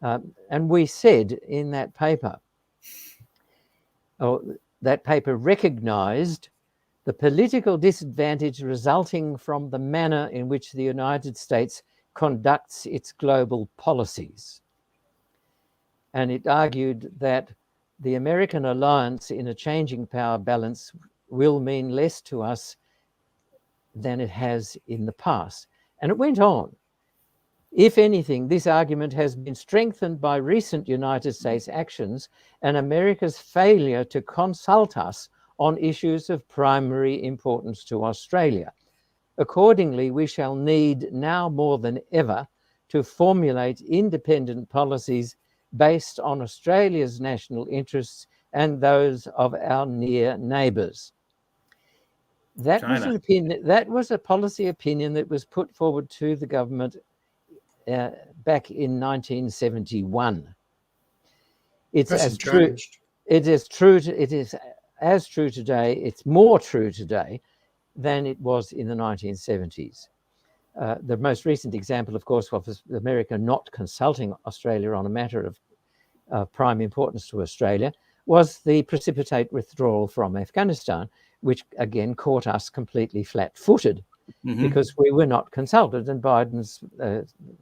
And we said in that paper, that paper recognised the political disadvantage resulting from the manner in which the United States conducts its global policies. And it argued that the American alliance in a changing power balance will mean less to us than it has in the past. And it went on. If anything, this argument has been strengthened by recent United States actions and America's failure to consult us on issues of primary importance to Australia. Accordingly, we shall need now more than ever to formulate independent policies based on Australia's national interests and those of our near neighbours. That was an opinion. That was a policy opinion that was put forward to the government back in 1971. It's as true. It is true. It is as true today. It's more true today than it was in the 1970s. The most recent example, of course, was America not consulting Australia on a matter of prime importance to Australia, was the precipitate withdrawal from Afghanistan, which again caught us completely flat-footed because we were not consulted. And Biden's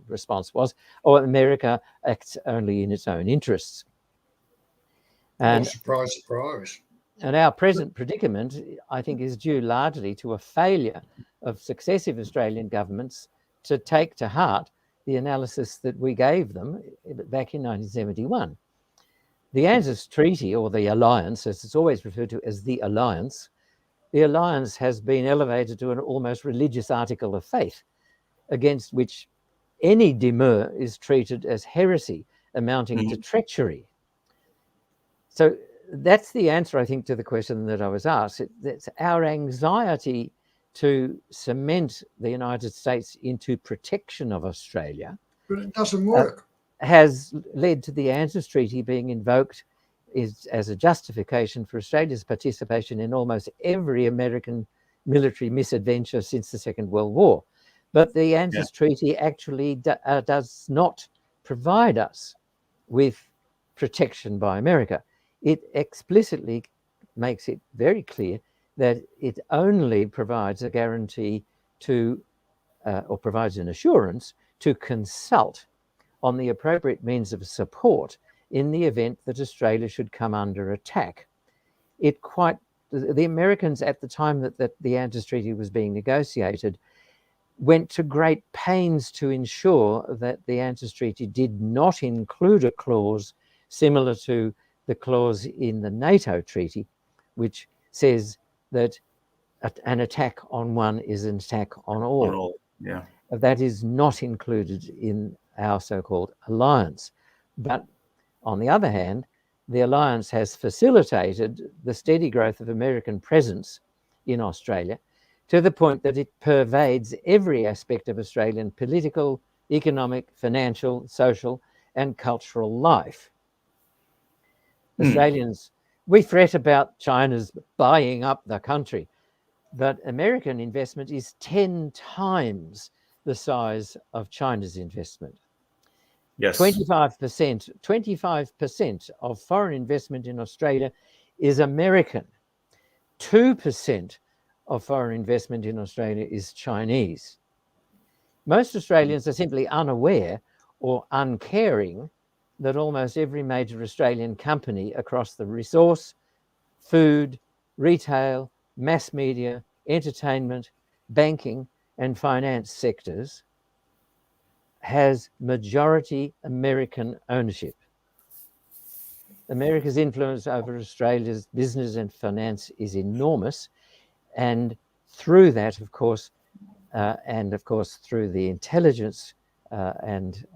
response was, "Oh, America acts only in its own interests." And surprise, surprise. And our present predicament, I think, is due largely to a failure of successive Australian governments to take to heart the analysis that we gave them back in 1971. The ANZUS Treaty, or the Alliance, as it's always referred to as the Alliance has been elevated to an almost religious article of faith, against which any demur is treated as heresy, amounting to treachery. So that's the answer, I think, to the question that I was asked. It's our anxiety to cement the United States into protection of Australia. But it doesn't work. Has led to the ANZUS Treaty being invoked as a justification for Australia's participation in almost every American military misadventure since the Second World War. But the ANZUS Treaty actually does not provide us with protection by America. It explicitly makes it very clear that it only provides a guarantee to, or provides an assurance to consult on the appropriate means of support in the event that Australia should come under attack. The Americans at the time that the ANZUS Treaty was being negotiated went to great pains to ensure that the ANZUS Treaty did not include a clause similar to the clause in the NATO treaty, which says that an attack on one is an attack on all. That is not included in our so-called alliance. But on the other hand, the alliance has facilitated the steady growth of American presence in Australia to the point that it pervades every aspect of Australian political, economic, financial, social, and cultural life. Australians, we fret about China's buying up the country, but American investment is 10 times the size of China's investment. Yes. 25% of foreign investment in Australia is American. 2% of foreign investment in Australia is Chinese. Most Australians are simply unaware or uncaring that almost every major Australian company across the resource, food, retail, mass media, entertainment, banking, and finance sectors has majority American ownership. America's influence over Australia's business and finance is enormous, and through that, of course, through the intelligence and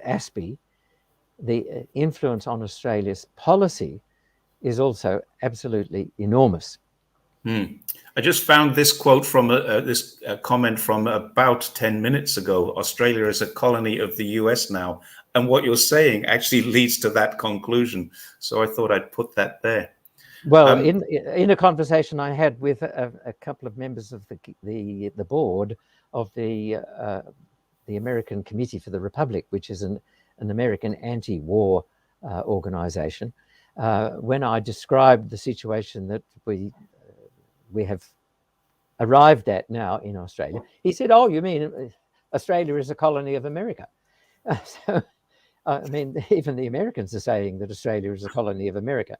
ASPI, the influence on Australia's policy is also absolutely enormous. I just found this quote from this comment from about 10 minutes ago. Australia is a colony of the US now. And what you're saying actually leads to that conclusion. So I thought I'd put that there. Well, in a conversation I had with a couple of members of the board of the American Committee for the Republic, which is an American anti-war organization, when I described the situation that we we have arrived at now in Australia. He said, "Oh, you mean Australia is a colony of America?" So, I mean, even the Americans are saying that Australia is a colony of America.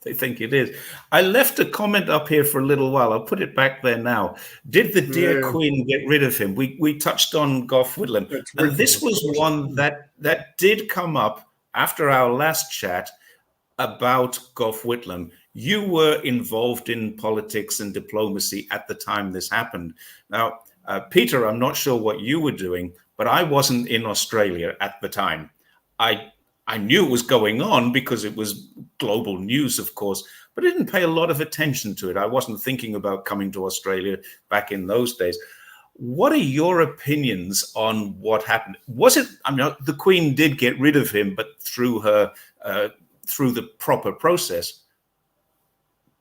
They think it is. I left a comment up here for a little while. I'll put it back there now. Did the dear Queen get rid of him? We touched on Gough Whitlam. And this was one that did come up after our last chat about Gough Whitlam. You were involved in politics and diplomacy at the time this happened. Now, Peter, I'm not sure what you were doing, but I wasn't in Australia at the time. I knew it was going on because it was global news, of course, but I didn't pay a lot of attention to it. I wasn't thinking about coming to Australia back in those days. What are your opinions on what happened? Was it, I mean, the Queen did get rid of him, but through the proper process.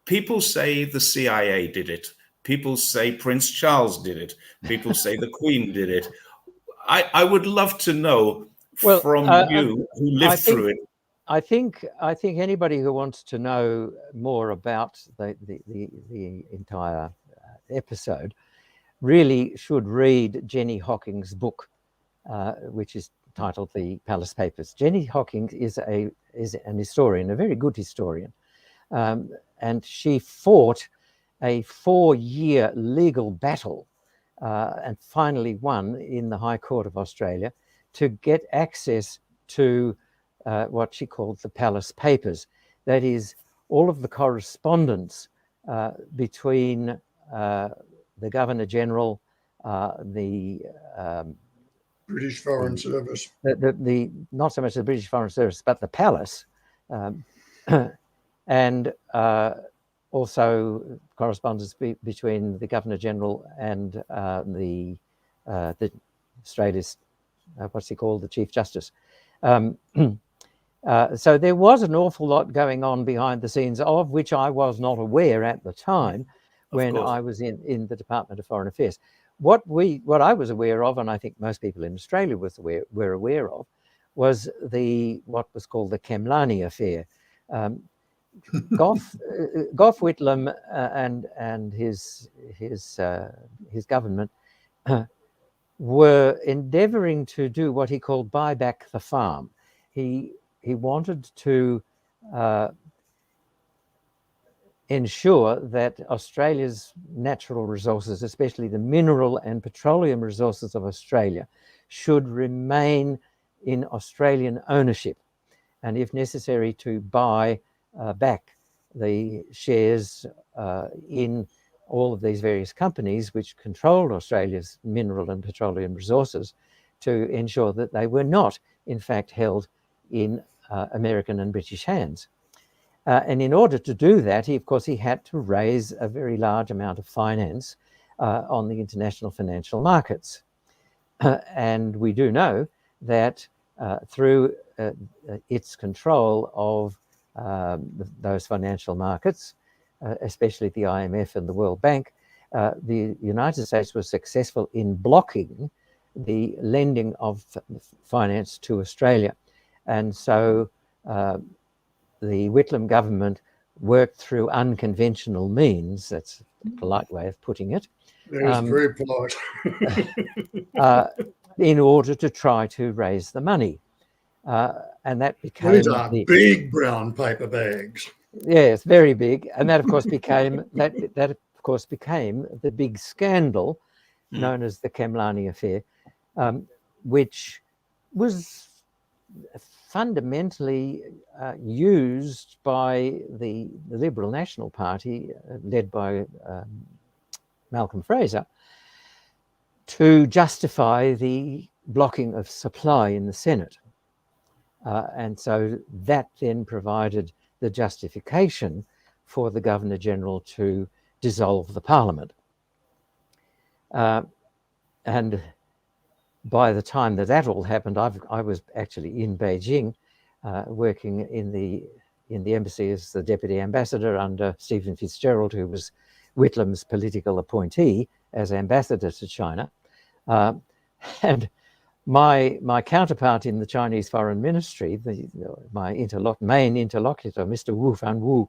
People say the CIA did it. People say Prince Charles did it. People say the Queen did it. I would love to know from you who lived through it. I think anybody who wants to know more about the entire episode really should read Jenny Hocking's book, which is titled The Palace Papers. Jenny Hocking is an historian, a very good historian, and she fought a 4-year legal battle and finally won in the High Court of Australia to get access to what she called the Palace Papers. That is, all of the correspondence between the Governor-General, the British Foreign Service, the not so much the British Foreign Service, but the Palace, and also correspondence between the Governor-General and the Australia's, what's he called, the Chief Justice. So there was an awful lot going on behind the scenes, of which I was not aware at the time when I was in the Department of Foreign Affairs. What I was aware of, and I think most people in Australia were aware of, was what was called the Khemlani affair. Gough Whitlam and his government were endeavouring to do what he called buy back the farm. He wanted to ensure that Australia's natural resources, especially the mineral and petroleum resources of Australia, should remain in Australian ownership, and if necessary to buy back the shares in all of these various companies which controlled Australia's mineral and petroleum resources, to ensure that they were not, in fact, held in American and British hands. And in order to do that, of course, he had to raise a very large amount of finance on the international financial markets. And we do know that through its control of those financial markets, especially the IMF and the World Bank, the United States was successful in blocking the lending of finance to Australia. And so the Whitlam government worked through unconventional means, that's a polite way of putting it. Yes, very polite. In order to try to raise the money. And that became... These are big brown paper bags. Yes, very big. And that, of course, became the big scandal known as the Khemlani affair, which was fundamentally used by the Liberal National Party, led by Malcolm Fraser, to justify the blocking of supply in the Senate. And so that then provided the justification for the Governor-General to dissolve the Parliament. And by the time that all happened, I was actually in Beijing, working in the embassy as the deputy ambassador under Stephen Fitzgerald, who was Whitlam's political appointee as ambassador to China. And my counterpart in the Chinese Foreign Ministry, my main interlocutor, Mr. Wu Fanwu,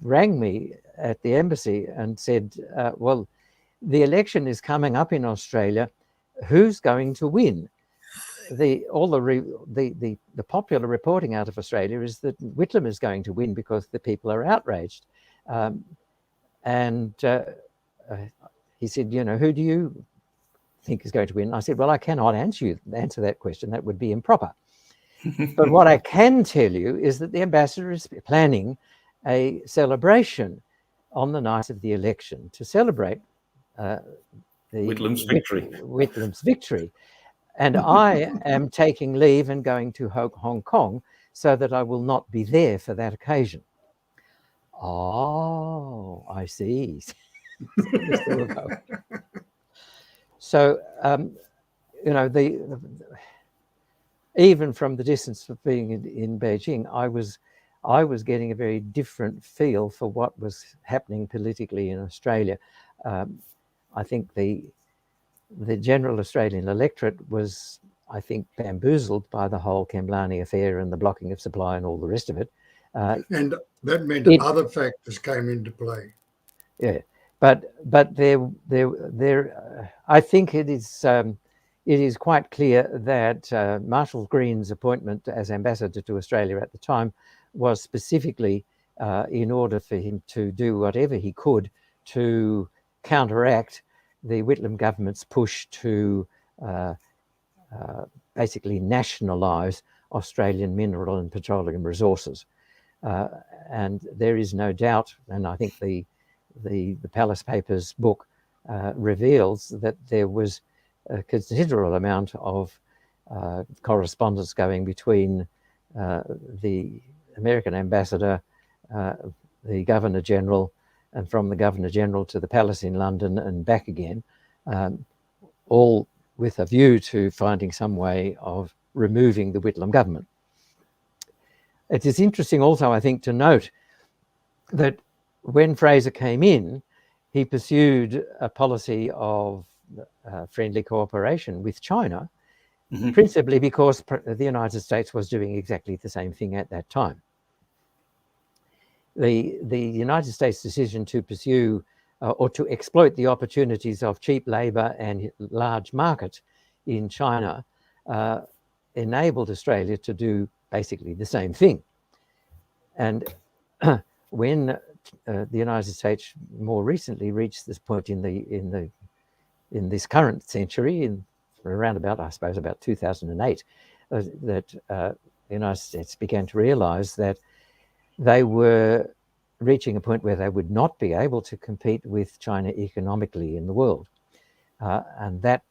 rang me at the embassy and said, well, the election is coming up in Australia. Who's going to win? The popular reporting out of Australia is that Whitlam is going to win because the people are outraged. He said, who do you think is going to win? I said, well, I cannot answer that question. That would be improper. But what I can tell you is that the ambassador is planning a celebration on the night of the election to celebrate Whitlam's victory. Whitlam's victory. And I am taking leave and going to Hong Kong so that I will not be there for that occasion. Oh, I see. So, even from the distance of being in Beijing, I was getting a very different feel for what was happening politically in Australia. I think the general Australian electorate was, I think, bamboozled by the whole Kemlani affair and the blocking of supply and all the rest of it. And that meant other factors came into play. Yeah, but there, I think it is quite clear that Marshall Green's appointment as ambassador to Australia at the time was specifically in order for him to do whatever he could to counteract the Whitlam government's push to basically nationalise Australian mineral and petroleum resources. And there is no doubt, and I think the Palace Papers book reveals that there was a considerable amount of correspondence going between the American ambassador, the Governor General, and from the Governor General to the Palace in London and back again, all with a view to finding some way of removing the Whitlam government. It is interesting also, I think, to note that when Fraser came in, he pursued a policy of friendly cooperation with China, principally because the United States was doing exactly the same thing at that time. The United States decision to pursue or to exploit the opportunities of cheap labour and large market in China enabled Australia to do basically the same thing. And when the United States more recently reached this point in this current century, in around about, I suppose, about 2008, that the United States began to realise that they were reaching a point where they would not be able to compete with China economically in the world. And that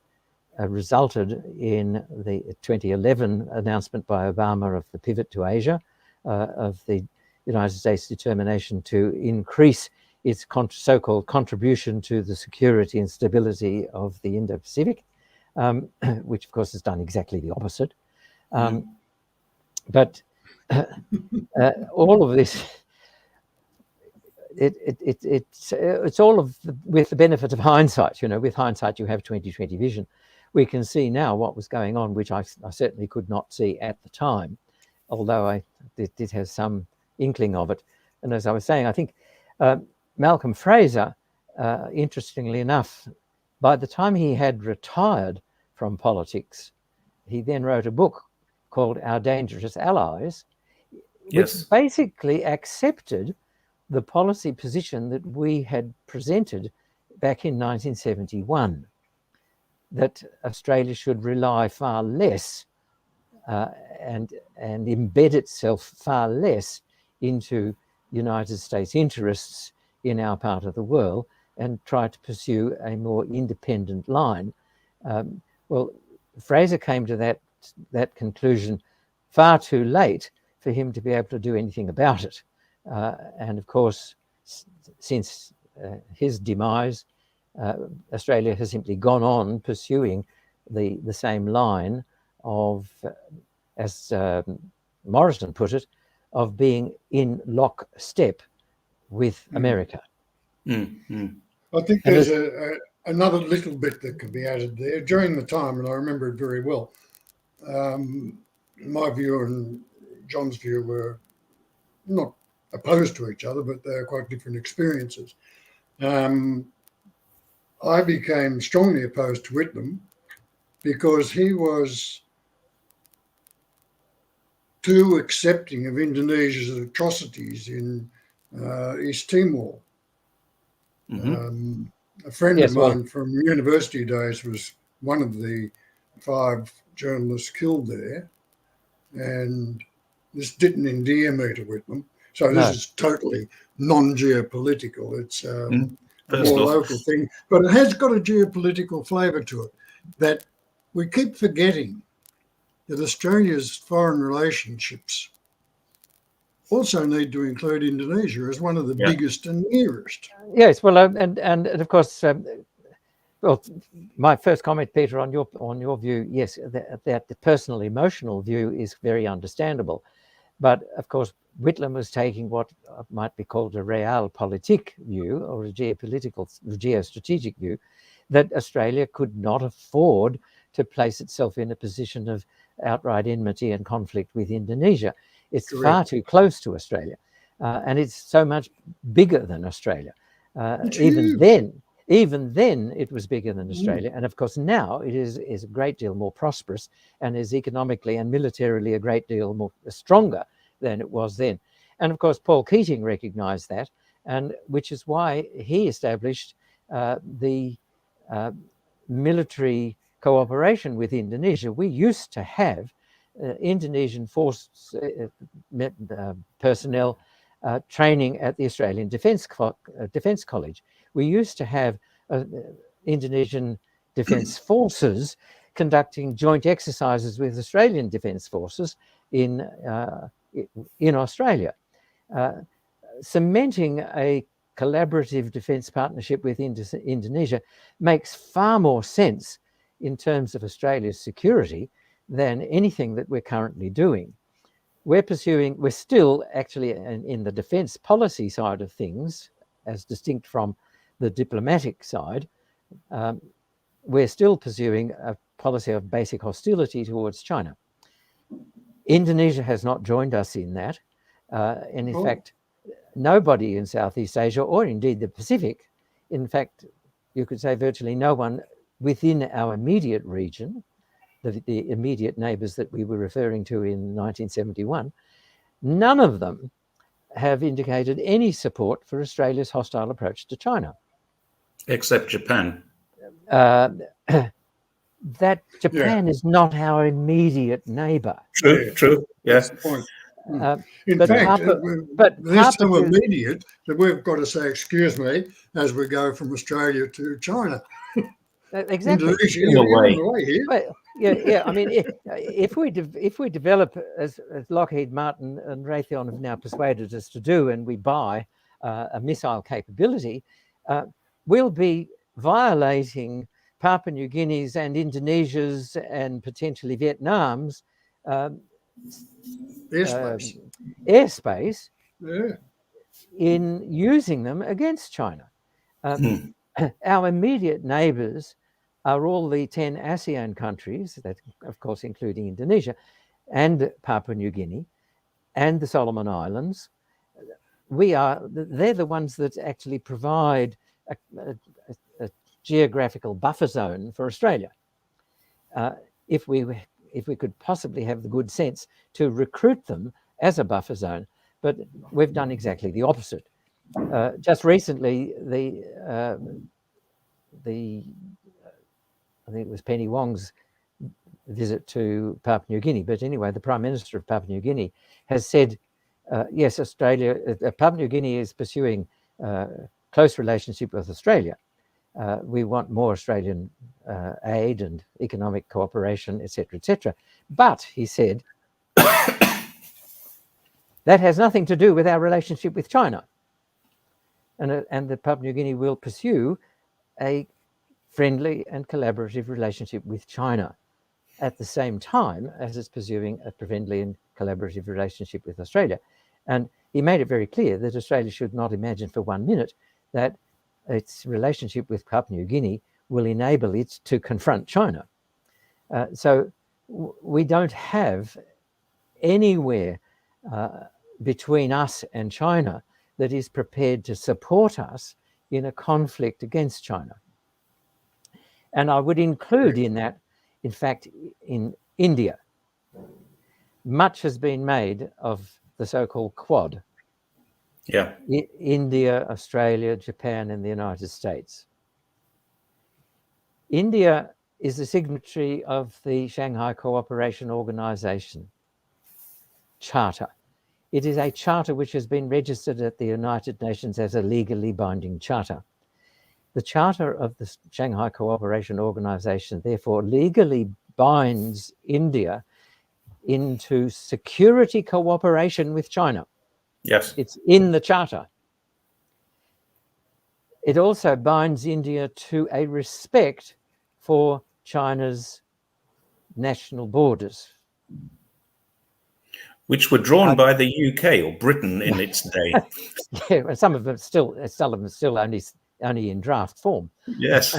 resulted in the 2011 announcement by Obama of the pivot to Asia, of the United States' determination to increase its so-called contribution to the security and stability of the Indo-Pacific, which of course has done exactly the opposite. But all of this, it's all with the benefit of hindsight. With hindsight, you have 20/20 vision. We can see now what was going on, which I certainly could not see at the time, although I did have some inkling of it. And as I was saying, I think Malcolm Fraser, interestingly enough, by the time he had retired from politics, he then wrote a book called Our Dangerous Allies, which basically accepted the policy position that we had presented back in 1971, that Australia should rely far less and embed itself far less into United States interests in our part of the world and try to pursue a more independent line. Well, Fraser came to that conclusion far too late for him to be able to do anything about it. And of course, since his demise, Australia has simply gone on pursuing the same line of, as Morrison put it, of being in lockstep with America. I think there's another little bit that could be added there. During the time, and I remember it very well, my view and John's view were not opposed to each other, but they're quite different experiences. I became strongly opposed to Whitlam because he was too accepting of Indonesia's atrocities in East Timor. Mm-hmm. A friend Yes, of mine from university days was one of the 5 journalists killed there, and this didn't endear me to Whitlam. So this is totally non-geopolitical. It's a more Personal. local thing, but it has got a geopolitical flavour to it that we keep forgetting that Australia's foreign relationships also need to include Indonesia as one of the biggest and nearest. Yes, well, and of course, well, my first comment, Peter, on your view, yes, that the personal emotional view is very understandable, but of course, Whitlam was taking what might be called a realpolitik view or a geostrategic view, that Australia could not afford to place itself in a position of outright enmity and conflict with Indonesia. It's Correct. far too close to Australia, and it's so much bigger than Australia. Even then, it was bigger than Australia, and of course now it is a great deal more prosperous and is economically and militarily a great deal more stronger than it was then. And of course, Paul Keating recognised that, and which is why he established the military cooperation with Indonesia. We used to have Indonesian force personnel training at the Australian Defence College. We used to have Indonesian Defence Forces conducting joint exercises with Australian Defence Forces in Australia. Cementing a collaborative defence partnership with Indonesia makes far more sense in terms of Australia's security than anything that we're currently doing. We're still actually in the defence policy side of things, as distinct from the diplomatic side, we're still pursuing a policy of basic hostility towards China. Indonesia has not joined us in that. And in fact, nobody in Southeast Asia, or indeed the Pacific, in fact, you could say virtually no one within our immediate region, the immediate neighbours that we were referring to in 1971, none of them have indicated any support for Australia's hostile approach to China. Except Japan. That Japan is not our immediate neighbour. True. That's the point. In fact, there's so immediate that we've got to say, excuse me, as we go from Australia to China. Exactly. Indonesia, you're on the way here. Well, yeah. I mean, if we develop, as Lockheed Martin and Raytheon have now persuaded us to do, and we buy a missile capability, we'll be violating Papua New Guinea's and Indonesia's and potentially Vietnam's airspace in using them against China. Our immediate neighbours are all the 10 ASEAN countries, that of course including Indonesia and Papua New Guinea and the Solomon Islands. They're the ones that actually provide a geographical buffer zone for Australia. If we could possibly have the good sense to recruit them as a buffer zone, but we've done exactly the opposite. Just recently, I think it was Penny Wong's visit to Papua New Guinea, but anyway, the Prime Minister of Papua New Guinea has said, yes, Papua New Guinea is pursuing close relationship with Australia. We want more Australian aid and economic cooperation, etc., etc. But, he said, that has nothing to do with our relationship with China. And that Papua New Guinea will pursue a friendly and collaborative relationship with China at the same time as it's pursuing a friendly and collaborative relationship with Australia. And he made it very clear that Australia should not imagine for 1 minute that its relationship with Papua New Guinea will enable it to confront China. So we don't have anywhere between us and China that is prepared to support us in a conflict against China. And I would include in that, in fact, in India. Much has been made of the so-called Quad. Yeah. India, Australia, Japan, and the United States. India is a signatory of the Shanghai Cooperation Organization Charter. It is a charter which has been registered at the United Nations as a legally binding charter. The Charter of the Shanghai Cooperation Organization, therefore, legally binds India into security cooperation with China. Yes. It's in the charter. It also binds India to a respect for China's national borders. Which were drawn by the UK or Britain in its day. Yeah, some of them still only in draft form. Yes.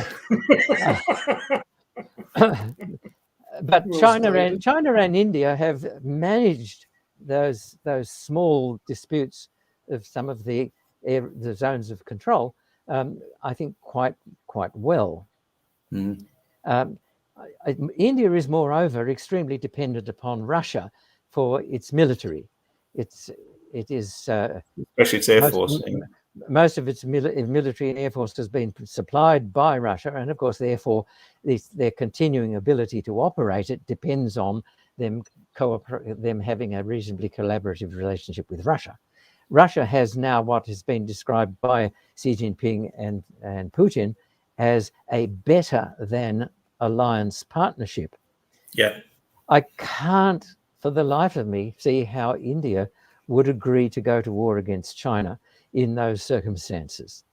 But Well China and India have managed those small disputes of some of the zones of control, I think quite well. Mm. India is, moreover, extremely dependent upon Russia for its military. It is especially its air force. Most of its military and air force has been supplied by Russia, and of course, therefore, their continuing ability to operate it depends on them having a reasonably collaborative relationship with Russia. Russia has now what has been described by Xi Jinping and Putin as a better than alliance partnership. Yeah. I can't, for the life of me, see how India would agree to go to war against China in those circumstances.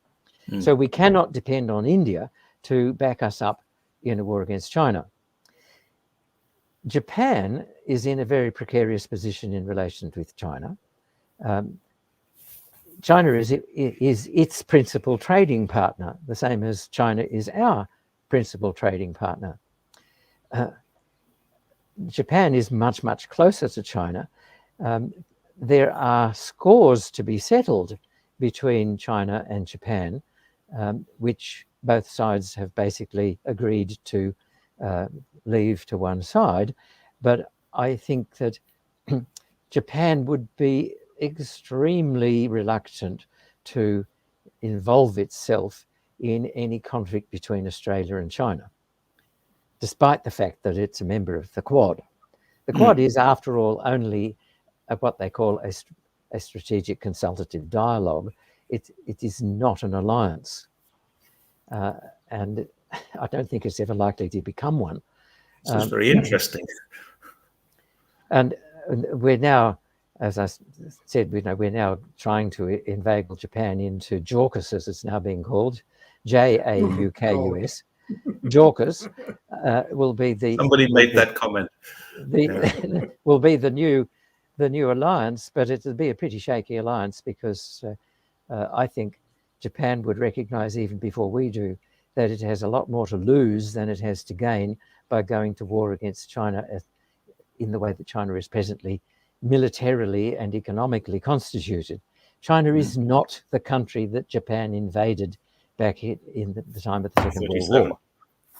Mm. So we cannot depend on India to back us up in a war against China. Japan is in a very precarious position in relation with China. China is its principal trading partner, the same as China is our principal trading partner. Japan is much, much closer to China. There are scores to be settled between China and Japan, which both sides have basically agreed to leave to one side. But I think that Japan would be extremely reluctant to involve itself in any conflict between Australia and China, despite the fact that it's a member of the Quad. The Quad is, after all, only what they call a strategic consultative dialogue. It is not an alliance. And I don't think it's ever likely to become one. This is very interesting. And we're now, as I said, we're now trying to inveigle Japan into JAUKUS, as it's now being called, JAUKUS. JAUKUS will be the. Somebody made that comment. Will be the new alliance, but it'll be a pretty shaky alliance because I think Japan would recognize, even before we do, that it has a lot more to lose than it has to gain by going to war against China in the way that China is presently militarily and economically constituted. China is not the country that Japan invaded back in the time of the Second World War.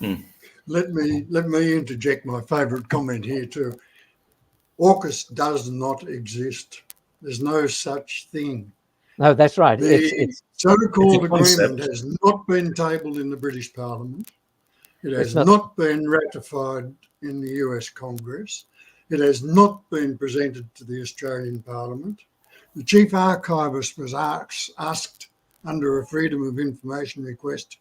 Mm. Let me interject my favourite comment here too. AUKUS does not exist. There's no such thing. No, that's right. The so-called agreement has not been tabled in the British Parliament. It has not been ratified in the US Congress. It has not been presented to the Australian Parliament. The Chief Archivist was asked under a Freedom of Information request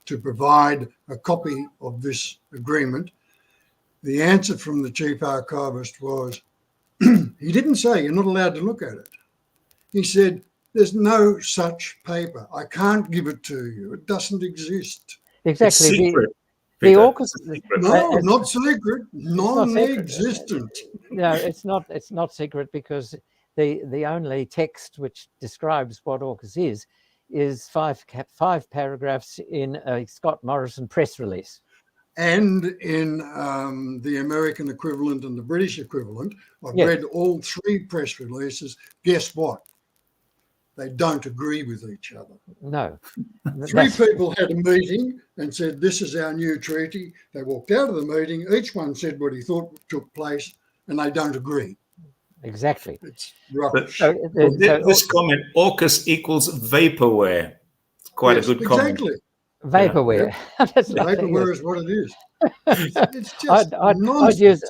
to provide a copy of this agreement. The answer from the Chief Archivist was, he didn't say you're not allowed to look at it. He said, there's no such paper. I can't give it to you. It doesn't exist. Exactly. It's secret. The AUKUS. No, not secret. Non-existent. No, it's not secret because the only text which describes what AUKUS is five paragraphs in a Scott Morrison press release. and in the American equivalent and the British equivalent. I've Yes. read all 3 press releases. Guess what? They don't agree with each other. No. 3 people had a meeting and said, this is our new treaty. They walked out of the meeting. Each one said what he thought took place, and they don't agree. Exactly. It's rubbish. This comment, AUKUS equals vaporware. Quite a good comment. Exactly. Vaporware. Yeah. That's lovely, Vaporware yes. is what it is. It's just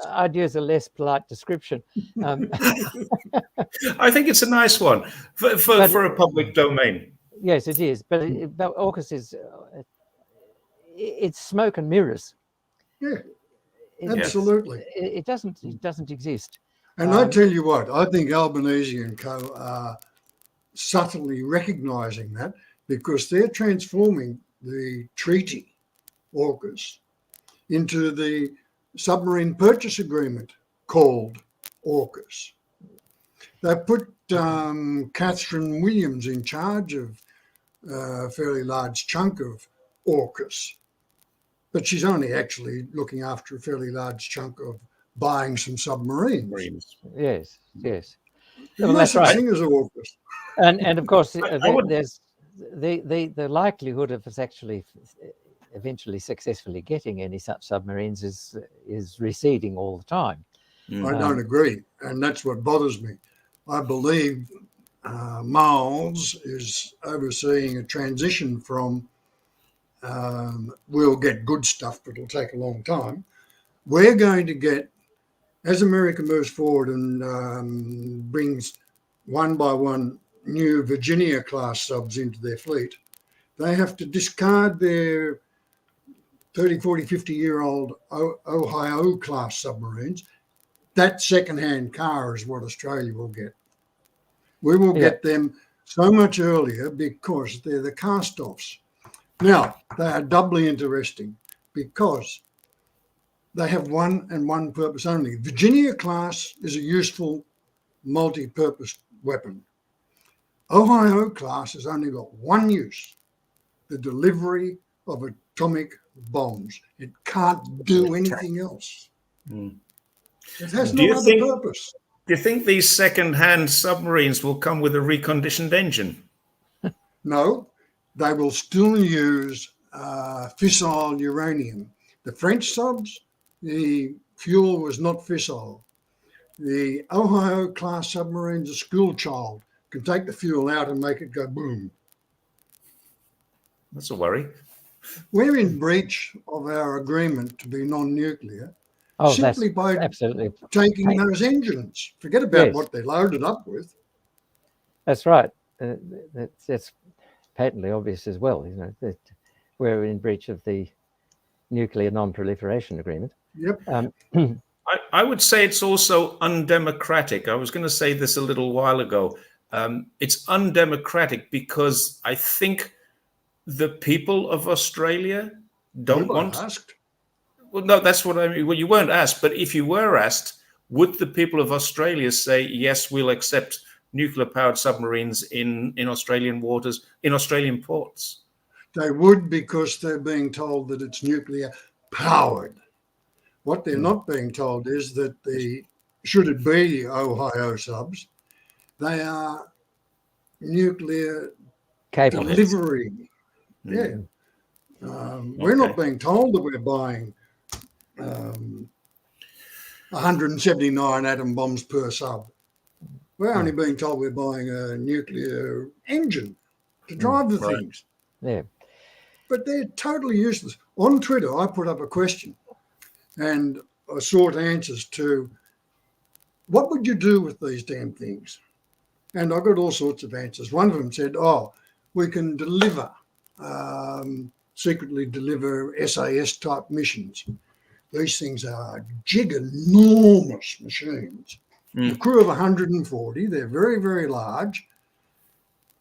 I'd use a less polite description. I think it's a nice one for a public domain. Yes, it is. But AUKUS is it's smoke and mirrors. Yeah, absolutely. It doesn't exist. And I tell you what, I think Albanese and co are subtly recognising that, because they're transforming the treaty AUKUS into the submarine purchase agreement called AUKUS. They put Catherine Williams in charge of a fairly large chunk of AUKUS, but she's only actually looking after a fairly large chunk of buying some submarines. Yes. There's no such thing as AUKUS. And of course, there's the likelihood of us actually eventually successfully getting any such submarines is receding all the time. I don't agree, and that's what bothers me. I believe Miles is overseeing a transition from we'll get good stuff, but it'll take a long time. We're going to get, as America moves forward and brings one by one new Virginia-class subs into their fleet, they have to discard their 30, 40, 50-year-old Ohio-class submarines. That second-hand car is what Australia will get. We will get them so much earlier because they're the cast-offs. Now, they are doubly interesting because they have one purpose only. Virginia-class is a useful multi-purpose weapon. Ohio-class has only got one use, the delivery of atomic bombs. It can't do anything else. It has no other purpose. Do you think these second-hand submarines will come with a reconditioned engine? No, they will still use fissile uranium. The French subs, the fuel was not fissile. The Ohio-class submarines, a school child can take the fuel out and make it go boom. That's a worry. We're in breach of our agreement to be non-nuclear simply by absolutely taking those engines. Forget about what they're loaded up with. That's right. That's patently obvious as well, that we're in breach of the nuclear non-proliferation agreement. Yep. I would say it's also undemocratic. I was going to say this a little while ago. It's undemocratic because I think the people of Australia don't want. Asked. Well, no, that's what I mean. Well, you weren't asked, but if you were asked, would the people of Australia say, yes, we'll accept nuclear-powered submarines in Australian waters, in Australian ports? They would, because they're being told that it's nuclear-powered. What they're not being told is that should it be Ohio subs, they are nuclear capable delivery. Yeah. We're not being told that we're buying 179 atom bombs per sub. We're only being told we're buying a nuclear engine to drive the things. Yeah. But they're totally useless. On Twitter, I put up a question and I sought answers to what would you do with these damn things? And I got all sorts of answers. One of them said, we can deliver, secretly deliver SAS type missions. These things are giganormous machines. The crew of 140, they're very, very large.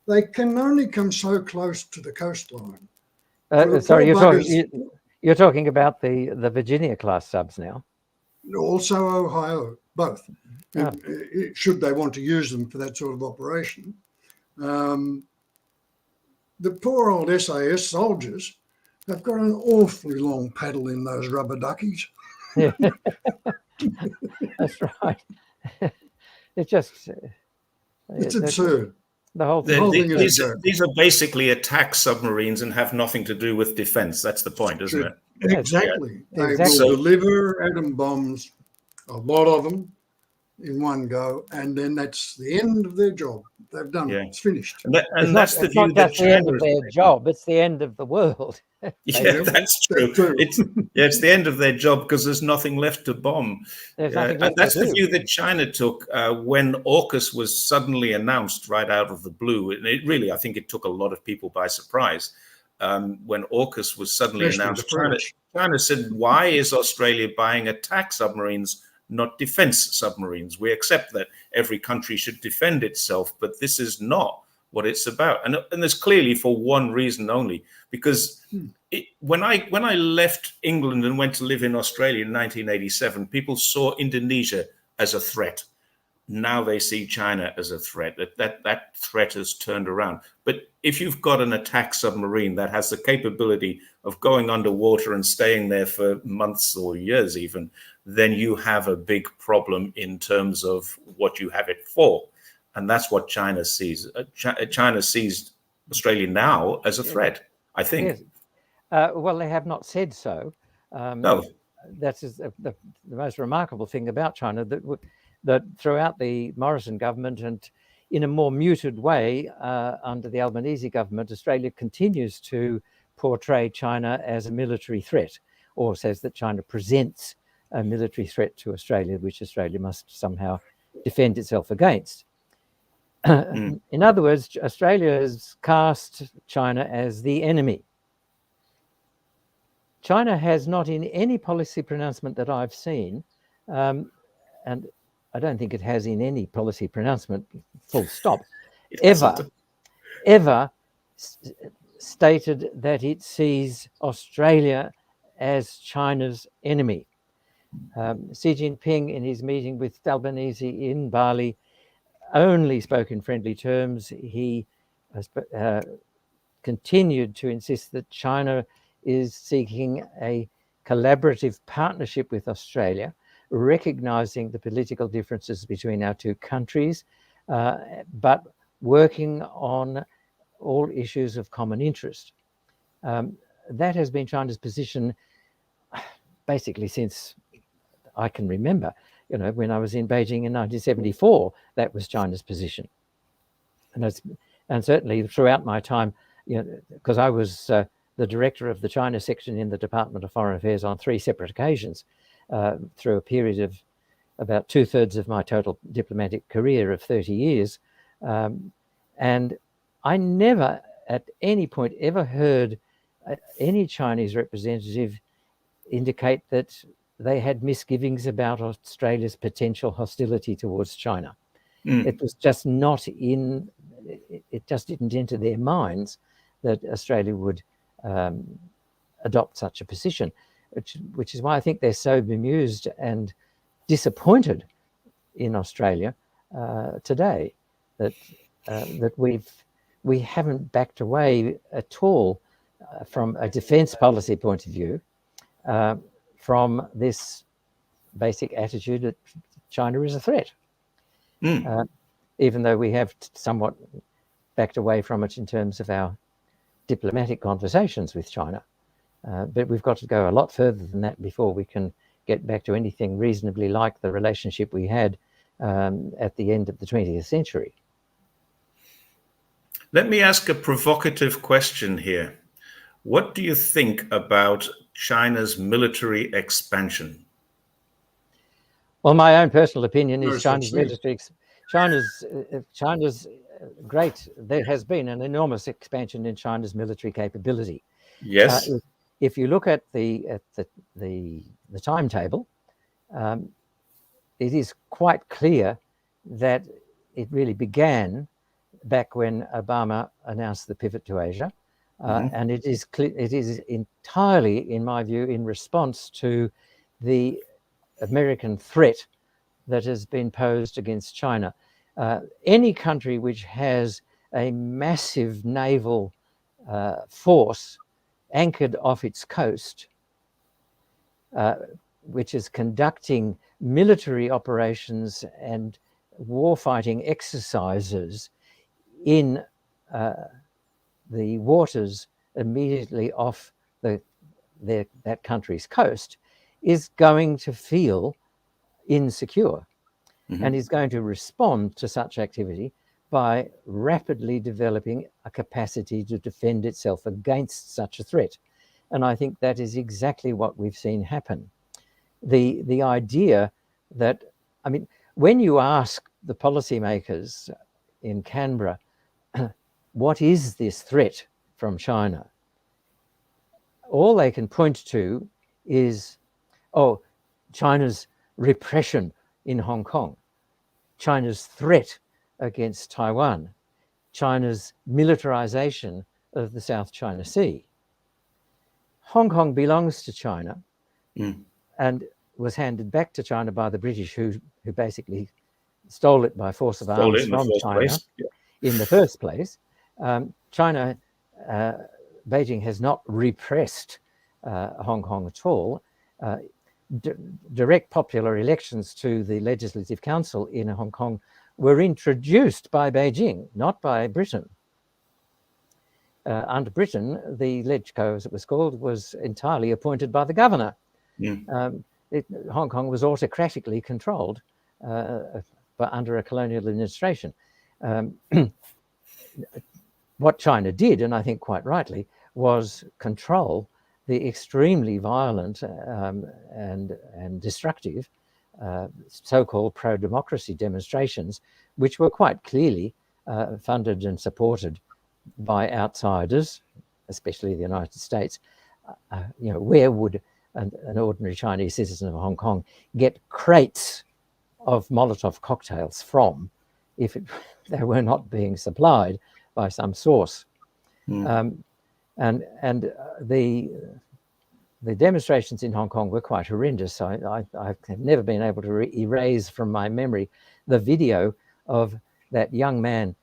They can only come so close to the coastline. Sorry, you're talking about the Virginia class subs now. Also Ohio, both. Should they want to use them for that sort of operation. The poor old SAS soldiers They've got an awfully long paddle in those rubber duckies. Yeah. That's right. It's just It's absurd. the whole The whole thing is a joke. These are basically attack submarines and have nothing to do with defense. That's the point, isn't it? Exactly. Yeah. They Exactly. will deliver atom bombs, a lot of them, in one go, and then that's the end of their job. They've done it. It's finished. And that's the It's view not that just the end China of their job; it's the end of the world. Yeah, that's true. It's the end of their job because there's nothing left to bomb. There's nothing And left that's to the do. view that China took when AUKUS was suddenly announced right out of the blue. And it really, I think it took a lot of people by surprise. When AUKUS was suddenly announced, China said, why is Australia buying attack submarines, not defense submarines? We accept that every country should defend itself, but this is not what it's about. And there's clearly for one reason only, because when I left England and went to live in Australia in 1987, people saw Indonesia as a threat. Now they see China as a threat. That threat has turned around. But if you've got an attack submarine that has the capability of going underwater and staying there for months or years even, then you have a big problem in terms of what you have it for. And that's what China sees. China sees Australia now as a threat, I think. Yes. Well, they have not said so. No. That's the most remarkable thing about China, that throughout the Morrison government and in a more muted way under the Albanese government, Australia continues to portray China as a military threat, or says that China presents a military threat to Australia, which Australia must somehow defend itself against. In other words, Australia has cast China as the enemy. China has not, in any policy pronouncement that I've seen, and I don't think it has in any policy pronouncement, full stop, ever stated that it sees Australia as China's enemy. Xi Jinping, in his meeting with Albanese in Bali, only spoke in friendly terms. He continued to insist that China is seeking a collaborative partnership with Australia, recognizing the political differences between our two countries, but working on all issues of common interest. That has been China's position basically since I can remember. You know, when I was in Beijing in 1974, that was China's position. And certainly throughout my time, you know, because I was the director of the China section in the Department of Foreign Affairs on 3 separate occasions through a period of about 2/3 of my total diplomatic career of 30 years. And I never at any point ever heard any Chinese representative indicate that they had misgivings about Australia's potential hostility towards China. It was just not in, it just didn't enter their minds that Australia would adopt such a position, which is why I think they're so bemused and disappointed in Australia today that we haven't backed away at all from a defence policy point of view from this basic attitude that China is a threat, even though we have somewhat backed away from it in terms of our diplomatic conversations with China. But we've got to go a lot further than that before we can get back to anything reasonably like the relationship we had at the end of the 20th century. Let me ask a provocative question here. What do you think about China's military expansion? Well, my own personal opinion is China's military. China's great. There has been an enormous expansion in China's military capability. Yes. If you look at the timetable, it is quite clear that it really began back when Obama announced the pivot to Asia. And it is entirely, in my view, in response to the American threat that has been posed against China. Any country which has a massive naval force anchored off its coast, which is conducting military operations and warfighting exercises in the waters immediately off that country's coast, is going to feel insecure and is going to respond to such activity by rapidly developing a capacity to defend itself against such a threat. And I think that is exactly what we've seen happen. The idea that, I mean, when you ask the policymakers in Canberra, what is this threat from China? All they can point to is, oh, China's repression in Hong Kong, China's threat against Taiwan, China's militarization of the South China Sea. Hong Kong belongs to China and was handed back to China by the British, who basically stole it by force of arms from China in the first place. China, Beijing has not repressed Hong Kong at all. Direct popular elections to the Legislative Council in Hong Kong were introduced by Beijing, not by Britain. Under Britain, the LegCo, as it was called, was entirely appointed by the governor. Hong Kong was autocratically controlled but under a colonial administration. What China did, and I think quite rightly, was control the extremely violent and destructive so-called pro-democracy demonstrations, which were quite clearly funded and supported by outsiders, especially the United States. Where would an ordinary Chinese citizen of Hong Kong get crates of Molotov cocktails from if they were not being supplied by some source? And the demonstrations in Hong Kong were quite horrendous. I have never been able to erase from my memory the video of that young man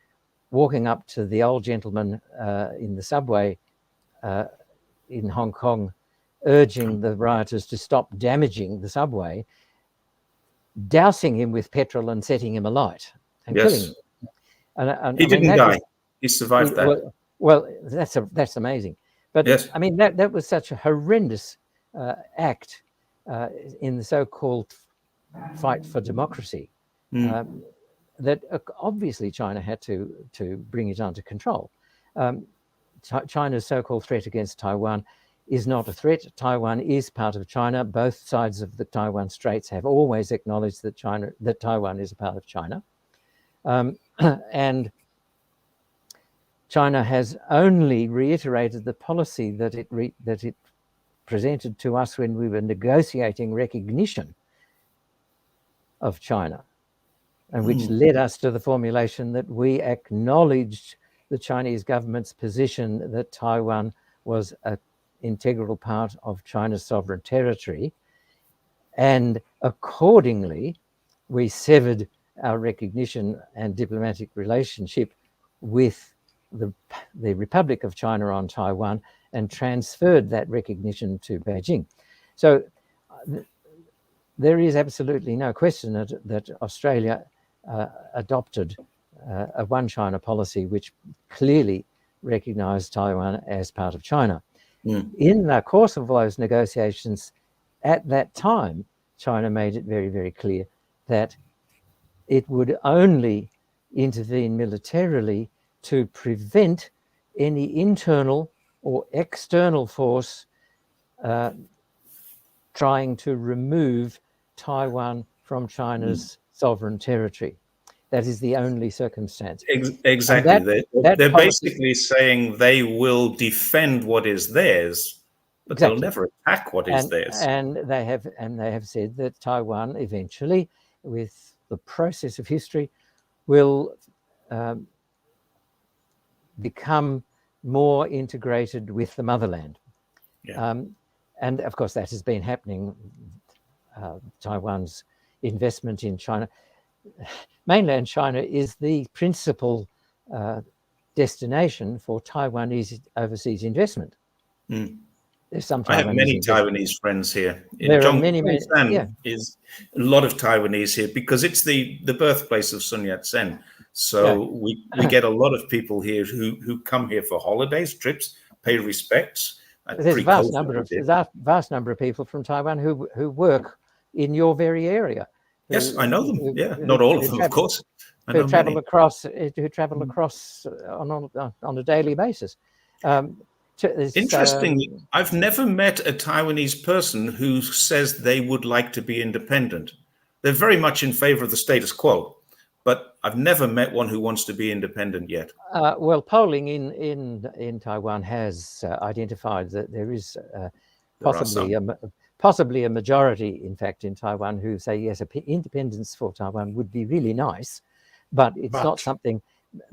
walking up to the old gentleman in the subway in Hong Kong, urging the rioters to stop damaging the subway, dousing him with petrol and setting him alight and killing him. And he didn't die. He survived that. Well, that's amazing. But yes. I mean, that was such a horrendous act in the so-called fight for democracy that obviously China had to bring it under control. China's so-called threat against Taiwan is not a threat. Taiwan is part of China. Both sides of the Taiwan Straits have always acknowledged that Taiwan is a part of China. And China has only reiterated the policy that it presented to us when we were negotiating recognition of China, and which led us to the formulation that we acknowledged the Chinese government's position that Taiwan was an integral part of China's sovereign territory, and accordingly we severed our recognition and diplomatic relationship with the Republic of China on Taiwan and transferred that recognition to Beijing. So there is absolutely no question that Australia adopted a one China policy which clearly recognized Taiwan as part of China. In the course of those negotiations, at that time, China made it very, very clear that it would only intervene militarily to prevent any internal or external force trying to remove Taiwan from China's sovereign territory. That is the only circumstance. Exactly. They're basically saying they will defend what is theirs, but they'll never attack what is theirs. And they have said that Taiwan eventually, with the process of history, will become more integrated with the motherland. And of course that has been happening. Taiwan's investment in China, mainland China, is the principal destination for Taiwanese overseas investment. There's some I have Taiwanese many investment. Taiwanese friends here. There are many, yeah. Is a lot of Taiwanese here because it's the birthplace of Sun Yat-sen. So we get a lot of people here who come here for holidays, trips, pay respects. There's a vast number of people from Taiwan who work in your very area. Yes, I know them. Not all of them, of course. Who travel across on a daily basis. Interestingly, I've never met a Taiwanese person who says they would like to be independent. They're very much in favor of the status quo, but I've never met one who wants to be independent yet. Well, polling in Taiwan has identified that there is possibly a majority, in fact, in Taiwan who say yes, independence for Taiwan would be really nice, but it's not something.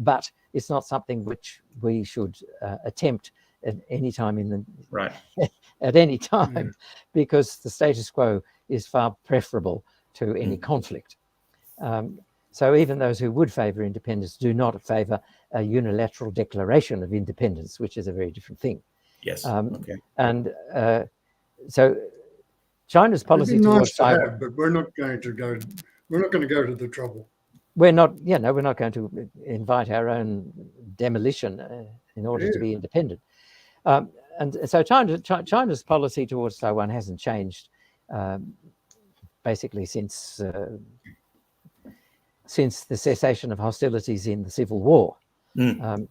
But it's not something which we should attempt at any time at any time, because the status quo is far preferable to any conflict. So even those who would favour independence do not favour a unilateral declaration of independence, which is a very different thing. Yes. And so China's policy towards Taiwan, but we're not going to go. We're not going to go to the trouble. We're not going to invite our own demolition in order to be independent. And so China's policy towards Taiwan hasn't changed basically since the cessation of hostilities in the Civil War. And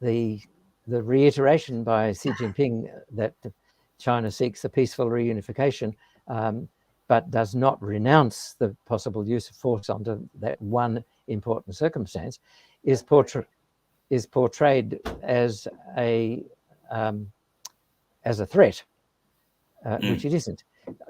the reiteration by Xi Jinping that China seeks a peaceful reunification, but does not renounce the possible use of force under that one important circumstance, is portrayed as a threat, which it isn't.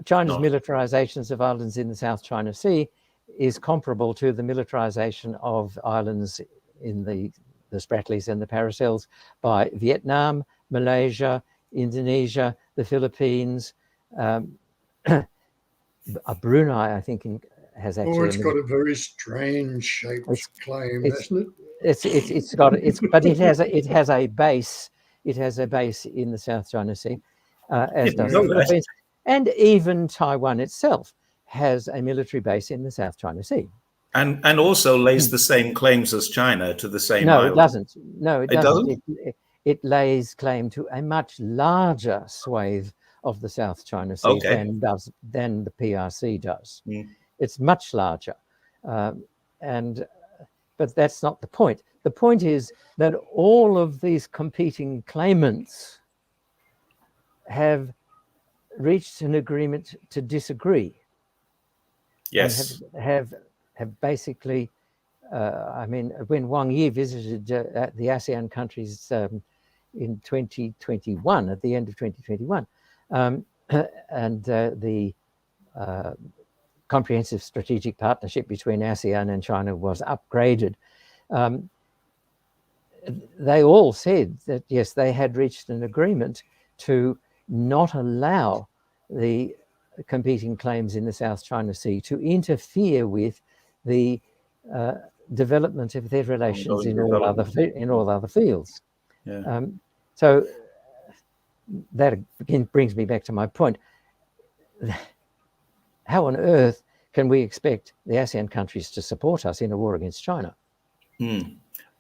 China's militarizations of islands in the South China Sea is comparable to the militarization of islands in the Spratlys and the Paracels by Vietnam, Malaysia, Indonesia, the Philippines. Brunei, I think, has actually. It's got a very strange shaped claim, hasn't it? But it has a base. It has a base in the South China Sea, as does the Philippines, and even Taiwan itself has a military base in the South China Sea, and also lays the same claims as China to the same. No, island. It doesn't. No, it doesn't. It lays claim to a much larger swathe of the South China Sea than the PRC does. It's much larger, but that's not the point. The point is that all of these competing claimants have reached an agreement to disagree. Yes, and have basically. When Wang Yi visited the ASEAN countries in 2021, at the end of 2021. And the comprehensive strategic partnership between ASEAN and China was upgraded. They all said that, yes, they had reached an agreement to not allow the competing claims in the South China Sea to interfere with the development of their relations in all other fields. So that again brings me back to my point. How on earth can we expect the ASEAN countries to support us in a war against China?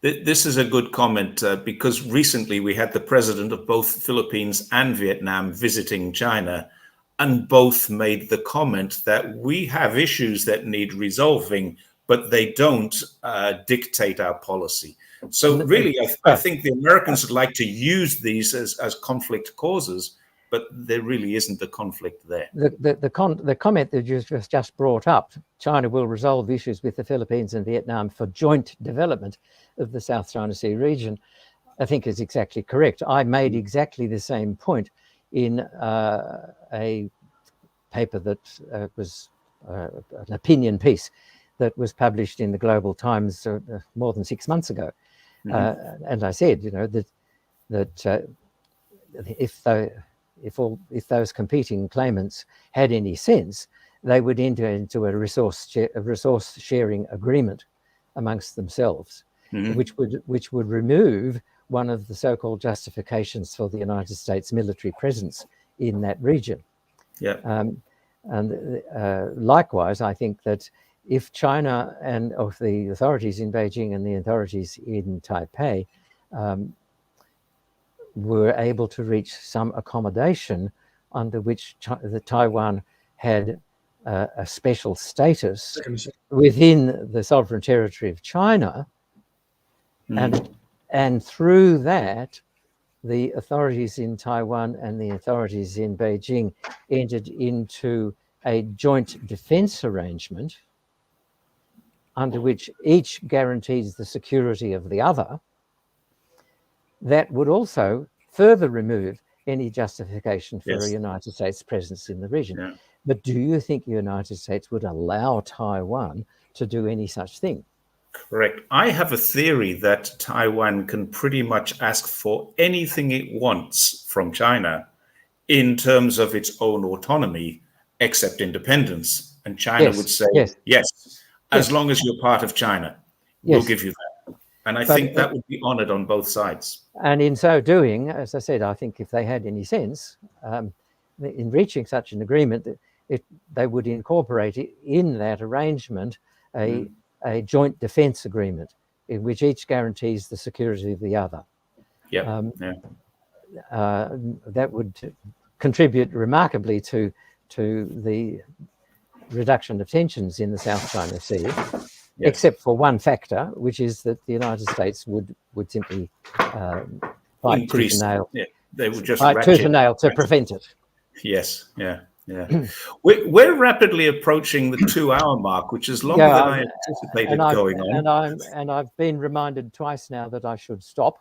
This is a good comment because recently we had the president of both Philippines and Vietnam visiting China, and both made the comment that we have issues that need resolving, but they don't dictate our policy. So really, I think the Americans would like to use these as conflict causes, but there really isn't a conflict there. The comment that you just brought up, China will resolve issues with the Philippines and Vietnam for joint development of the South China Sea region, I think is exactly correct. I made exactly the same point in a paper that was an opinion piece that was published in the Global Times more than 6 months ago. And I said, that if those competing claimants had any sense, they would enter into a resource sharing agreement amongst themselves, which would remove one of the so-called justifications for the United States military presence in that region. Yeah. And likewise, I think that if China and of the authorities in Beijing and the authorities in Taipei were able to reach some accommodation under which the Taiwan had a special status within the sovereign territory of China, and through that, the authorities in Taiwan and the authorities in Beijing entered into a joint defense arrangement under which each guarantees the security of the other, that would also further remove any justification for a United States presence in the region. Yeah. But do you think the United States would allow Taiwan to do any such thing? Correct. I have a theory that Taiwan can pretty much ask for anything it wants from China in terms of its own autonomy, except independence. And China would say, yes, as long as you're part of China, we'll give you that. And I think that would be honored on both sides. And in so doing, as I said, I think if they had any sense, in reaching such an agreement, they would incorporate in that arrangement a joint defense agreement in which each guarantees the security of the other. That would contribute remarkably to the reduction of tensions in the South China Sea, except for one factor, which is that the United States would simply fight tooth and nail. They would just fight tooth and nail to prevent it. Yes, yeah. We're rapidly approaching the 2-hour mark, which is longer than I anticipated going on. And I've been reminded twice now that I should stop.